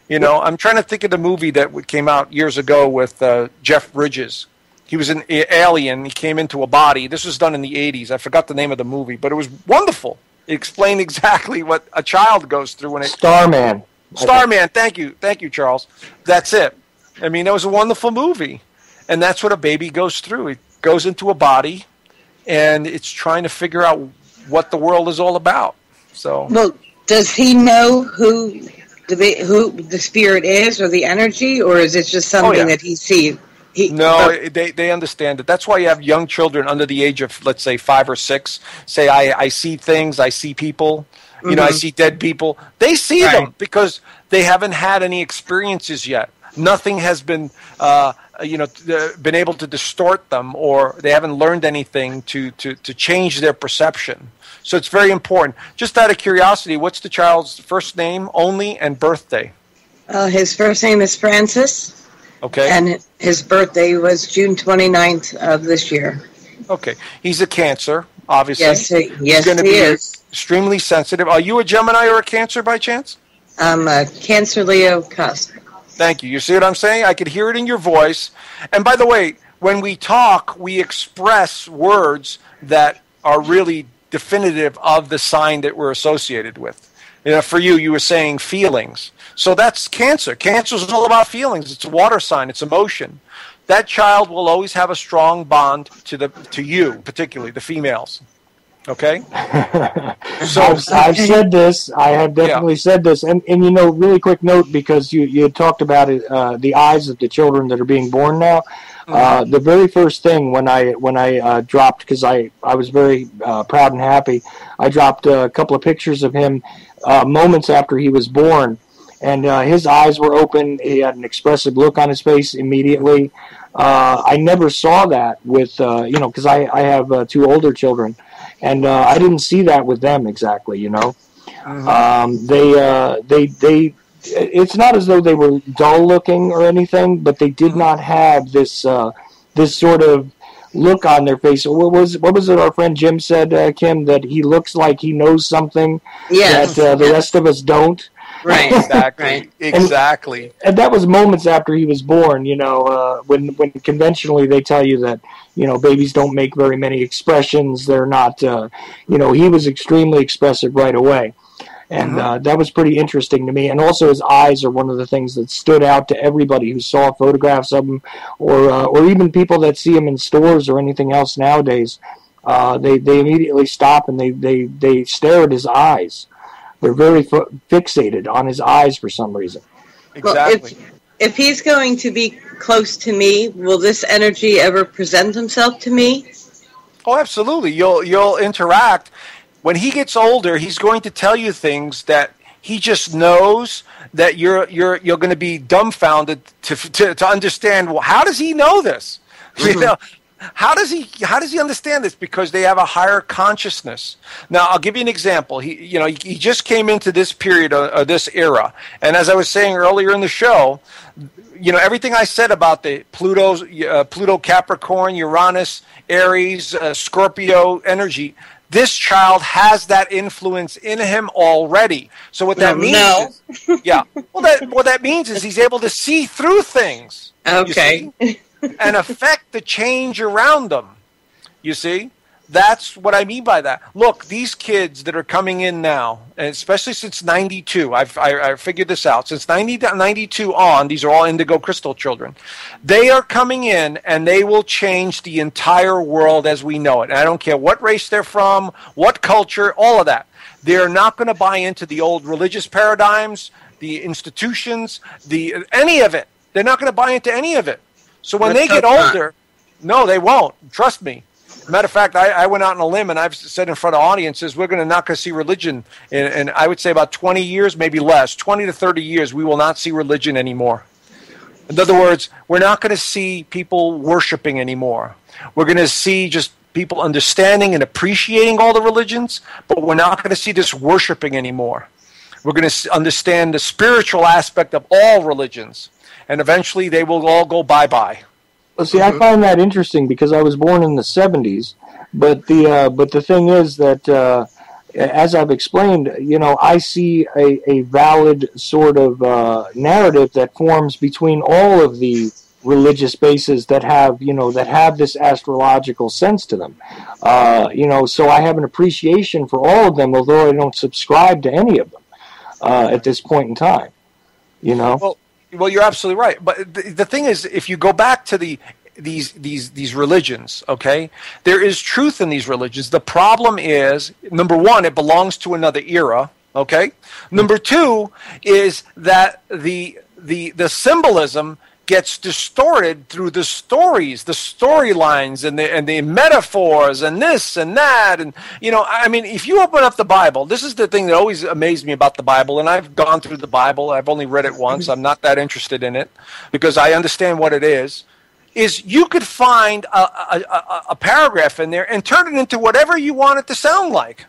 I'm trying to think of the movie that came out years ago with Jeff Bridges. He was an alien. He came into a body. This was done in the 80s. I forgot the name of the movie, but it was wonderful. It explained exactly what a child goes through when it.
Starman.
Thank you, Charles. That's it. I mean, it was a wonderful movie. And that's what a baby goes through. It goes into a body, and it's trying to figure out what the world is all about. So,
well, does he know who the spirit is, or the energy, or is it just something that he sees?
They understand it. That's why you have young children under the age of, let's say, 5 or 6 say, I see things, I see people, I see dead people. They see them because they haven't had any experiences yet. Nothing has been been able to distort them, or they haven't learned anything to change their perception. So it's very important. Just out of curiosity, what's the child's first name only and birthday?
His first name is Francis.
Okay.
And his birthday was June 29th of this year.
Okay. He's a Cancer, obviously.
Yes, he is.
Extremely sensitive. Are you a Gemini or a Cancer by chance?
I'm a Cancer Leo cusp.
Thank you. You see what I'm saying? I could hear it in your voice. And by the way, when we talk, we express words that are really definitive of the sign that we're associated with. You know, for you, you were saying feelings. So that's Cancer. Cancer is all about feelings. It's a water sign. It's emotion. That child will always have a strong bond to you, particularly the females. Okay?
So I've said this. I have definitely said this. And you know, really quick note, because you had talked about it, the eyes of the children that are being born now. The very first thing when I dropped, because I was very proud and happy, I dropped a couple of pictures of him moments after he was born, and his eyes were open. He had an expressive look on his face immediately. I never saw that with because I have two older children, and I didn't see that with them exactly. You know, they. It's not as though they were dull looking or anything, but they did not have this sort of look on their face. What was it our friend Jim said, Kim, that he looks like he knows something that the rest of us don't?
Right.
Exactly.
Right.
Exactly.
And that was moments after he was born, you know, when conventionally they tell you that, you know, babies don't make very many expressions. They're not, he was extremely expressive right away. And that was pretty interesting to me. And also his eyes are one of the things that stood out to everybody who saw photographs of him, or even people that see him in stores or anything else nowadays. They immediately stop and they stare at his eyes. They're very fixated on his eyes for some reason.
Exactly.
Well, if he's going to be close to me, will this energy ever present himself to me?
Oh, absolutely. You'll interact. When he gets older, he's going to tell you things that he just knows that you're going to be dumbfounded to understand. Well, how does he know this? You know, how does he understand this? Because they have a higher consciousness. Now, I'll give you an example. He just came into this period of this era, and as I was saying earlier in the show, you know, everything I said about the Pluto, Capricorn, Uranus, Aries, Scorpio energy. This child has that influence in him already. So what that means is, what that means is he's able to see through things.
Okay.
And affect the change around them. You see? That's what I mean by that. Look, these kids that are coming in now, and especially since 92, I figured this out. Since 92 on, these are all indigo crystal children. They are coming in, and they will change the entire world as we know it. And I don't care what race they're from, what culture, all of that. They're not going to buy into the old religious paradigms, the institutions, any of it. They're not going to buy into any of it. So when they get older, no, they won't. Trust me. Matter of fact, I went out on a limb, and I've said in front of audiences, we're not going to see religion in, I would say, about 20 years, maybe less, 20 to 30 years, we will not see religion anymore. In other words, we're not going to see people worshiping anymore. We're going to see just people understanding and appreciating all the religions, but we're not going to see this worshiping anymore. We're going to understand the spiritual aspect of all religions, and eventually they will all go bye-bye.
Well, see, I find that interesting because I was born in the 70s, but the thing is that, as I've explained, you know, I see a valid sort of narrative that forms between all of the religious bases that have this astrological sense to them. So I have an appreciation for all of them, although I don't subscribe to any of them at this point in time. You know.
Well, you're absolutely right. But the thing is, if you go back to these religions, okay, there is truth in these religions. The problem is, number one, it belongs to another era, okay? Number two is that the symbolism gets distorted through the stories, the storylines, and the metaphors, and this and that, and I mean, if you open up the Bible, this is the thing that always amazed me about the Bible, and I've gone through the Bible. I've only read it once. I'm not that interested in it because I understand what it is you could find a paragraph in there and turn it into whatever you want it to sound like.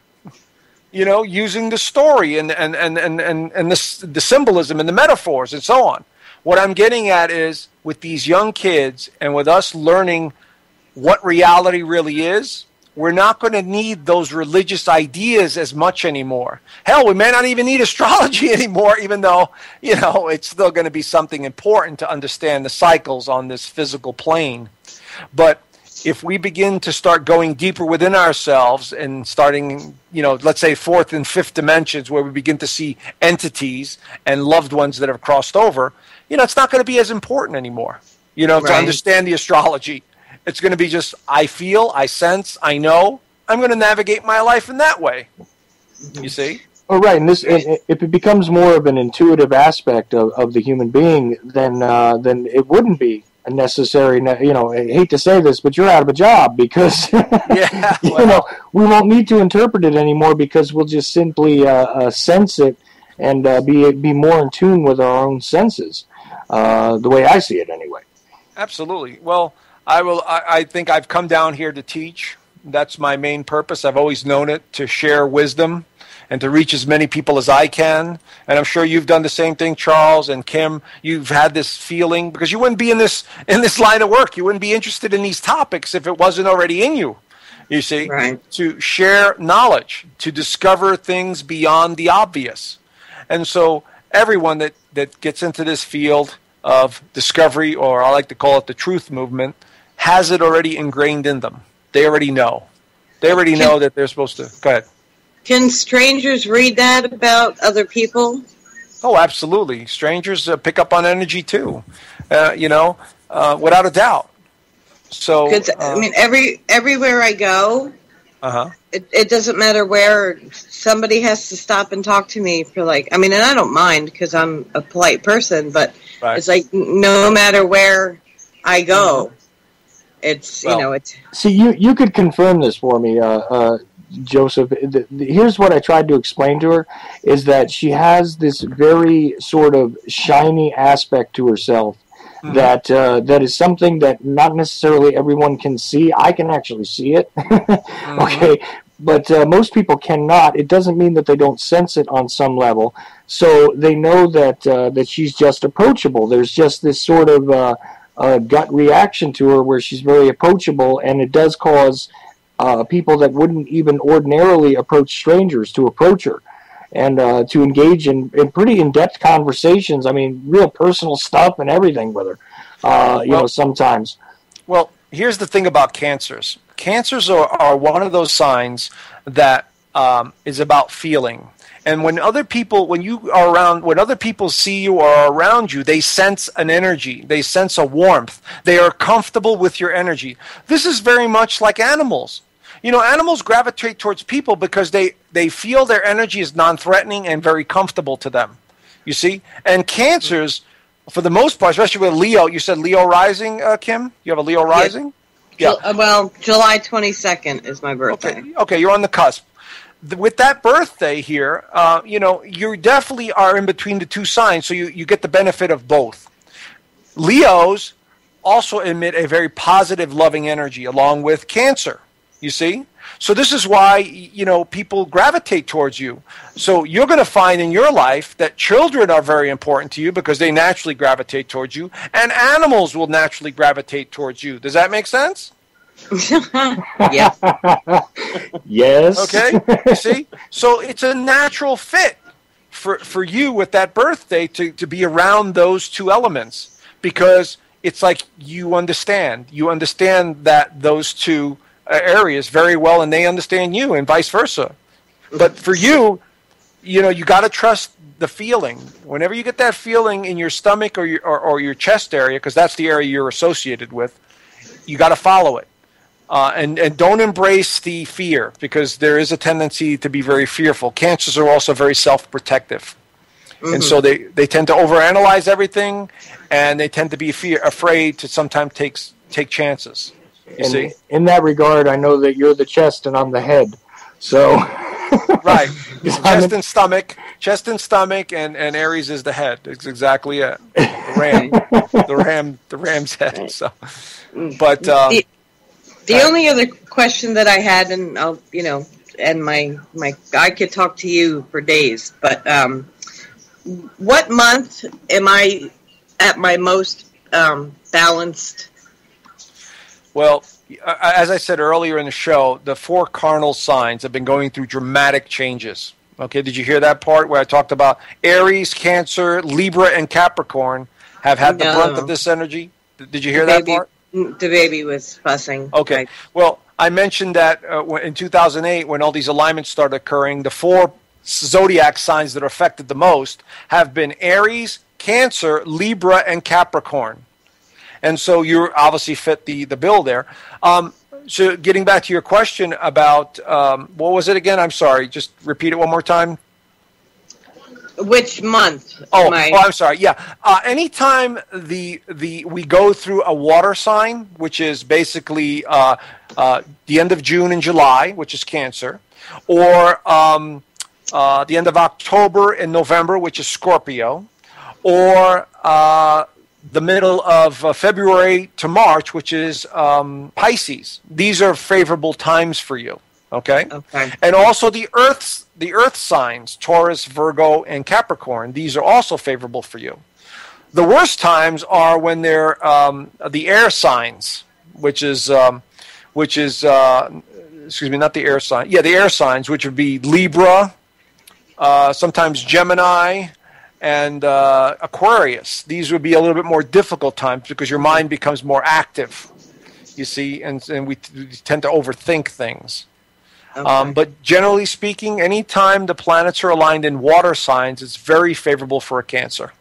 using the story and the symbolism and the metaphors and so on. What I'm getting at is with these young kids and with us learning what reality really is, we're not going to need those religious ideas as much anymore. Hell, we may not even need astrology anymore, even though, it's still going to be something important to understand the cycles on this physical plane. But if we begin to start going deeper within ourselves and starting, let's say fourth and fifth dimensions where we begin to see entities and loved ones that have crossed over, it's not going to be as important anymore, to understand the astrology. It's going to be just, I feel, I sense, I know. I'm going to navigate my life in that way. You see?
Oh, right. And if it becomes more of an intuitive aspect of the human being, then it wouldn't be necessary. I hate to say this, but you're out of a job because we won't need to interpret it anymore because we'll just simply sense it and be more in tune with our own senses. The way I see it, anyway.
Absolutely. Well, I think I've come down here to teach. That's my main purpose. I've always known it, to share wisdom and to reach as many people as I can. And I'm sure you've done the same thing, Charles and Kim. You've had this feeling, because you wouldn't be in this line of work. You wouldn't be interested in these topics if it wasn't already in you, you see, to share knowledge, to discover things beyond the obvious. And so everyone that gets into this field of discovery, or I like to call it the truth movement, has it already ingrained in them. They already know. They already know that they're supposed to. Go ahead.
Can strangers read that about other people?
Oh, absolutely. Strangers pick up on energy too, without a doubt. So,
everywhere I go, it doesn't matter where, somebody has to stop and talk to me for and I don't mind because I'm a polite person, but it's like no matter where I go, it's, it's...
See, you could confirm this for me, Joseph. Here's what I tried to explain to her, is that she has this very sort of shiny aspect to herself that is something that not necessarily everyone can see. I can actually see it, okay, but most people cannot. It doesn't mean that they don't sense it on some level. So they know that she's just approachable. There's just this sort of gut reaction to her where she's very approachable, and it does cause people that wouldn't even ordinarily approach strangers to approach her and to engage in pretty in-depth conversations. I mean, real personal stuff and everything with her, sometimes. Well,
here's the thing about cancers. Cancers are one of those signs that is about feeling. And when other people see you or are around you, they sense an energy. They sense a warmth. They are comfortable with your energy. This is very much like animals. Animals gravitate towards people because they feel their energy is non-threatening and very comfortable to them. You see? And cancers, for the most part, especially with Leo, you said Leo rising, Kim? You have a Leo rising?
Yeah. Well, July 22nd is my birthday.
Okay, you're on the cusp. With that birthday here, you definitely are in between the two signs, so you get the benefit of both. Leos also emit a very positive, loving energy, along with Cancer, you see? So this is why, people gravitate towards you. So you're going to find in your life that children are very important to you because they naturally gravitate towards you, and animals will naturally gravitate towards you. Does that make sense?
Yeah.
Yes.
Okay. You see? So it's a natural fit for you with that birthday to be around those two elements, because it's like you understand that those two areas very well, and they understand you, and vice versa. But for you, you got to trust the feeling. Whenever you get that feeling in your stomach or your chest area, because that's the area you're associated with, you got to follow it. And don't embrace the fear, because there is a tendency to be very fearful. Cancers are also very self-protective. Mm-hmm. And so they tend to overanalyze everything, and they tend to be afraid to sometimes take chances. You see?
In that regard, I know that you're the chest and I'm the head. So
right. Chest and stomach, and Aries is the head. It's exactly it. The ram's head. So, but
the only other question that I had, and I'll, and my I could talk to you for days, but what month am I at my most balanced?
Well, as I said earlier in the show, the 4 cardinal signs have been going through dramatic changes. Okay, did you hear that part where I talked about Aries, Cancer, Libra, and Capricorn have had the brunt of this energy? Did you hear that part?
The baby was fussing.
Okay.
Right.
Well, I mentioned that in 2008, when all these alignments started occurring, the 4 zodiac signs that are affected the most have been Aries, Cancer, Libra, and Capricorn. And so you obviously fit the bill there. So getting back to your question about, what was it again? I'm sorry. Just repeat it one more time.
Which month?
I'm sorry. Yeah. Anytime we go through a water sign, which is basically the end of June and July, which is Cancer, or the end of October and November, which is Scorpio, or the middle of February to March, which is Pisces. These are favorable times for you. Okay. And also the Earth signs, Taurus, Virgo, and Capricorn. These are also favorable for you. The worst times are when they're the air signs, which is excuse me, not the air sign. Yeah, the air signs, which would be Libra, sometimes Gemini, and Aquarius. These would be a little bit more difficult times because your mind becomes more active, you see, and we tend to overthink things. But generally speaking, anytime the planets are aligned in water signs, it's very favorable for a Cancer.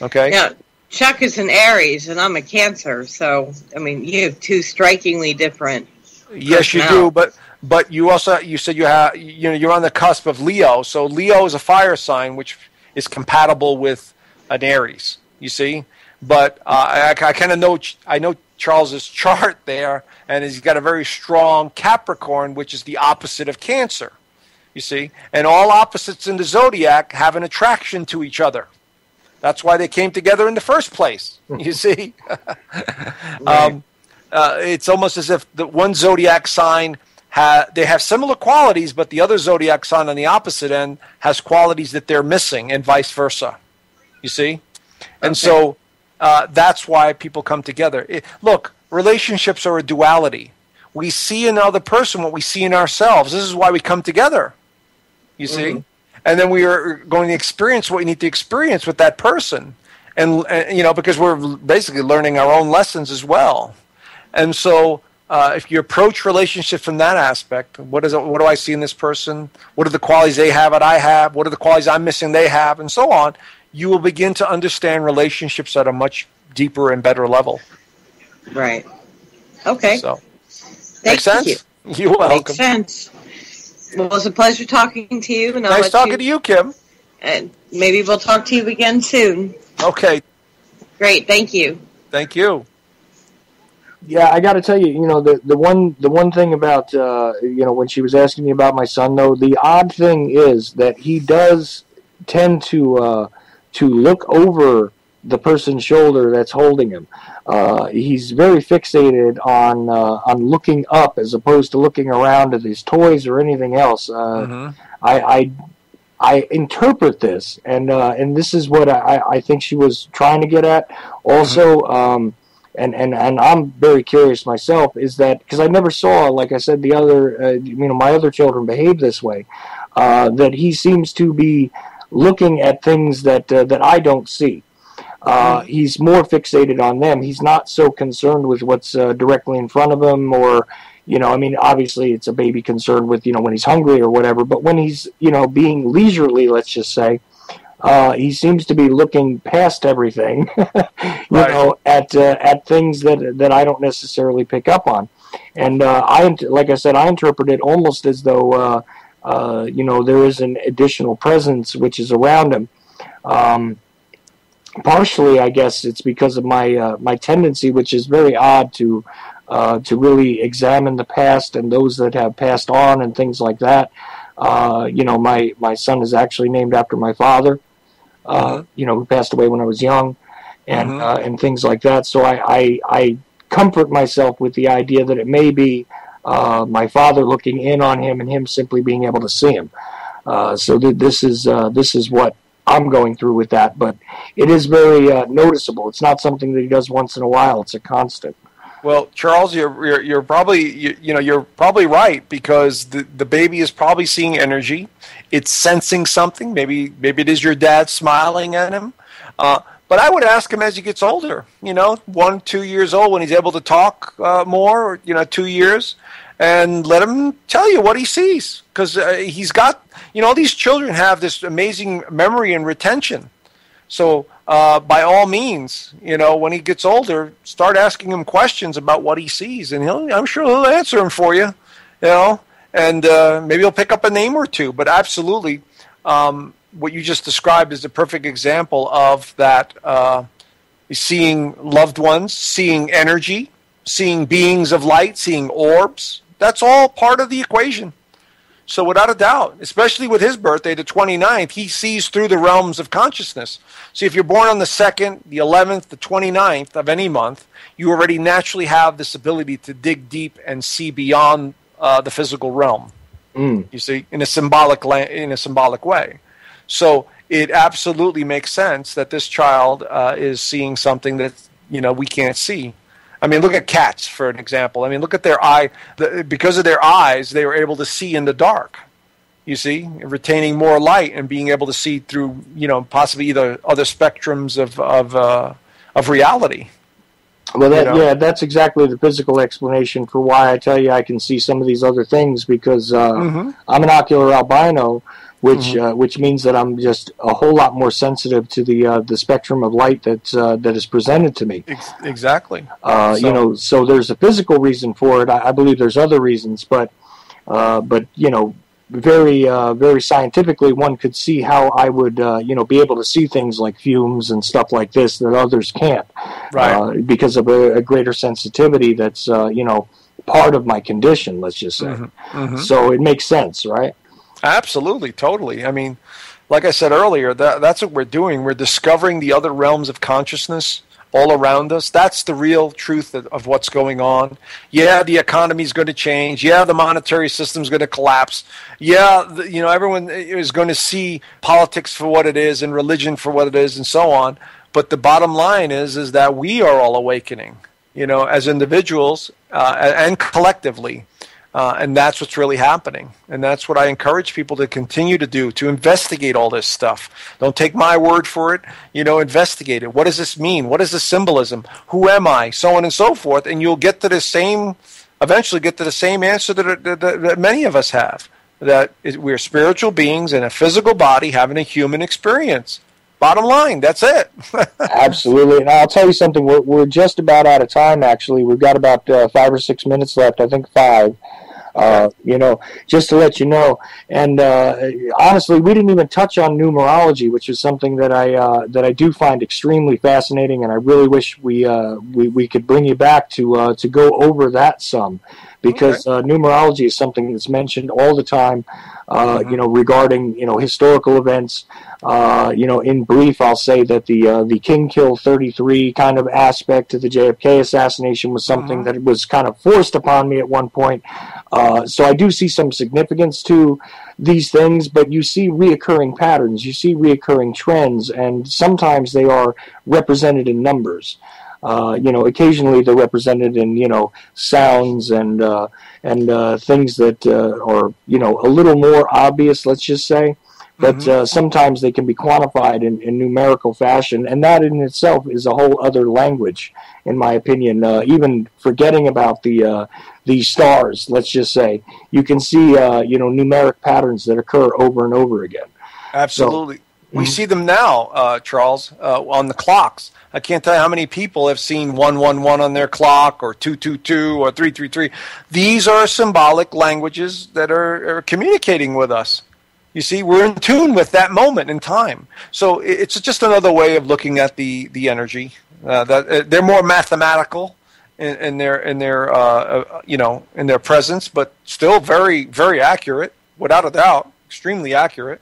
Okay?
Yeah, Chuck is an Aries, and I'm a Cancer, so, I mean, you have 2 strikingly different.
Yes, you do, but you said you're on the cusp of Leo, so Leo is a fire sign, which is compatible with an Aries, you see? But I kind of know Charles's chart there, and he's got a very strong Capricorn, which is the opposite of Cancer, you see? And all opposites in the zodiac have an attraction to each other. That's why they came together in the first place, you see? It's almost as if the one zodiac sign they have similar qualities, but the other zodiac sign on the opposite end has qualities that they're missing, and vice versa. You see? And so that's why people come together. Look, relationships are a duality. We see in another person what we see in ourselves. This is why we come together. You see? And then we are going to experience what we need to experience with that person. And because we're basically learning our own lessons as well. And so if you approach relationships from that aspect, what do I see in this person? What are the qualities they have that I have? What are the qualities I'm missing they have? And so on. You will begin to understand relationships at a much deeper and better level.
Right. Okay.
So,
Thank you.
You're welcome.
Makes sense. Well, it was a pleasure talking to you. And
nice talking to you, Kim.
And maybe we'll talk to you again soon.
Okay.
Great. Thank you.
Thank you.
Yeah, I got to tell you, the one thing about when she was asking me about my son, though, the odd thing is that he does tend to look over the person's shoulder that's holding him. He's very fixated on looking up as opposed to looking around at his toys or anything else. I interpret this, and this is what I think she was trying to get at. Also, and I'm very curious myself, is that because I never saw, like I said, the other my other children behave this way, that he seems to be looking at things that I don't see. He's more fixated on them. He's not so concerned with what's directly in front of him, or obviously it's a baby concerned with when he's hungry or whatever. But when he's being leisurely, let's just say, he seems to be looking past everything, at things that I don't necessarily pick up on. And like I said, I interpret it almost as though there is an additional presence which is around him. Partially, I guess it's because of my tendency, which is very odd, to really examine the past and those that have passed on and things like that. My son is actually named after my father, who passed away when I was young, and things like that. So I comfort myself with the idea that it may be my father looking in on him and him simply being able to see him. So this is what I'm going through with that, but it is very noticeable. It's not something that he does once in a while. It's a constant.
Well, Charles, you're probably you're probably right, because the baby is probably seeing energy. It's sensing something. Maybe it is your dad smiling at him. But I would ask him as he gets older. 1, 2 years old, when he's able to talk more. 2 years, and let him tell you what he sees, because he's got. These children have this amazing memory and retention. So by all means, when he gets older, start asking him questions about what he sees, and I'm sure he'll answer them for you, and maybe he'll pick up a name or two. But absolutely, what you just described is a perfect example of that, seeing loved ones, seeing energy, seeing beings of light, seeing orbs. That's all part of the equation. So without a doubt, especially with his birthday, the 29th, he sees through the realms of consciousness. See, if you're born on the 2nd, the 11th, the 29th of any month, you already naturally have this ability to dig deep and see beyond the physical realm. You see, in a symbolic way. So it absolutely makes sense that this child is seeing something that we can't see. I mean, look at cats, for an example. I mean, look at their eye. Because of their eyes, they were able to see in the dark, you see, retaining more light and being able to see through, possibly either other spectrums of reality.
Well, that's exactly the physical explanation for why I tell you I can see some of these other things, because I'm an ocular albino, which means that I'm just a whole lot more sensitive to the spectrum of light that is presented to me.
Exactly.
So there's a physical reason for it. I believe there's other reasons, but very very scientifically, one could see how I would be able to see things like fumes and stuff like this that others can't,
right?
Because of a greater sensitivity that's part of my condition. Let's just say. So it makes sense, right?
Absolutely, totally. I mean, like I said earlier, that's what we're doing. We're discovering the other realms of consciousness all around us. That's the real truth of what's going on. Yeah, the economy is going to change. Yeah, the monetary system is going to collapse. Yeah, everyone is going to see politics for what it is and religion for what it is and so on. But the bottom line is that we are all awakening, as individuals and collectively. And that's what's really happening. And that's what I encourage people to continue to do, to investigate all this stuff. Don't take my word for it. Investigate it. What does this mean? What is the symbolism? Who am I? So on and so forth. And you'll get to eventually get to the same answer that many of us have, that we're spiritual beings in a physical body having a human experience. Bottom line, that's it.
Absolutely. And I'll tell you something. We're just about out of time, actually. We've got about 5 or 6 minutes left. I think 5. Just to let you know. And honestly, we didn't even touch on numerology, which is something that I do find extremely fascinating, and I really wish we could bring you back to go over that some, because numerology is something that's mentioned all the time. Regarding historical events. In brief, I'll say that the King Kill 33 kind of aspect to the JFK assassination was something that was kind of forced upon me at one point. So I do see some significance to these things, but you see reoccurring patterns, you see reoccurring trends, and sometimes they are represented in numbers. Occasionally they're represented in, sounds and things that are, a little more obvious, let's just say. But sometimes they can be quantified in numerical fashion, and that in itself is a whole other language, in my opinion. Even forgetting about the stars, let's just say, you can see, numeric patterns that occur over and over again.
Absolutely. So, we see them now, Charles, on the clocks. I can't tell you how many people have seen 111 on their clock, or 222, or 333. These are symbolic languages that are communicating with us. You see, we're in tune with that moment in time. So it's just another way of looking at the energy. That they're more mathematical in their presence, but still very, very accurate, without a doubt, extremely accurate.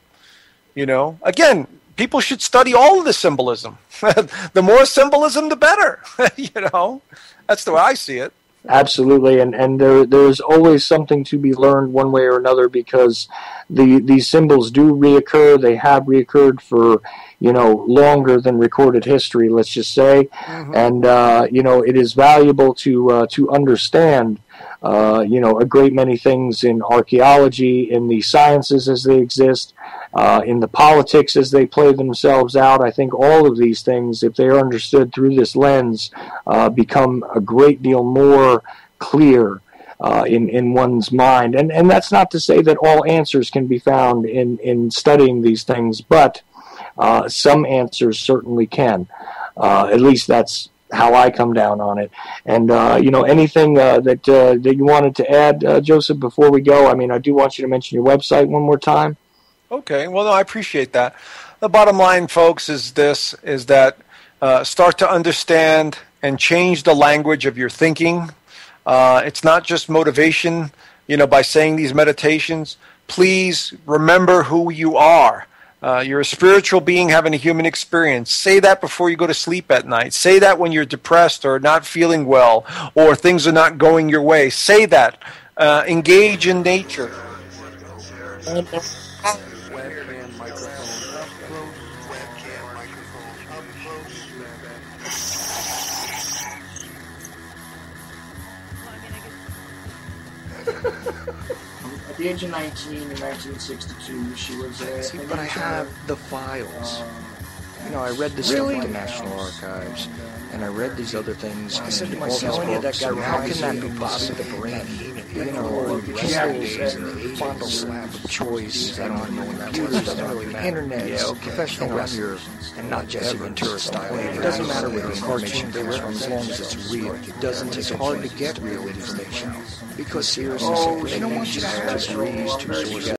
Again, people should study all of the symbolism. The more symbolism, the better. That's the way I see it.
Absolutely, and there's always something to be learned one way or another, because these symbols do reoccur. They have reoccurred for longer than recorded history. Let's just say, and it is valuable to understand a great many things in archaeology, in the sciences as they exist, in the politics as they play themselves out. I think all of these things, if they are understood through this lens, become a great deal more clear in one's mind. And that's not to say that all answers can be found in studying these things, but some answers certainly can. At least that's how I come down on it. And anything that you wanted to add, Joseph, before we go? I mean, I do want you to mention your website one more time.
Okay, well, no, I appreciate that. The bottom line, folks, is that start to understand and change the language of your thinking. It's not just motivation, by saying these meditations. Please remember who you are. You're a spiritual being having a human experience. Say that before you go to sleep at night. Say that when you're depressed or not feeling well or things are not going your way. Say that. Engage in nature.
Webcam microphone up close. Webcam microphone up close.
At the age of 19 in 1962, she was
See, but I have the files. I read this stuff at the National Archives, and I read these other things.
I said to myself,
how can that be possible? The brain,
crystals and fondle slab of choice.
I don't know when that
Dude,
was.
it doesn't really matter.
Internet,
Professional wrestlers, and not Jesse Ventura style. It doesn't matter where the cartoon they reference, as long as it's real. It doesn't. It's hard to get real information because seriously, they don't want you to have just read two sources.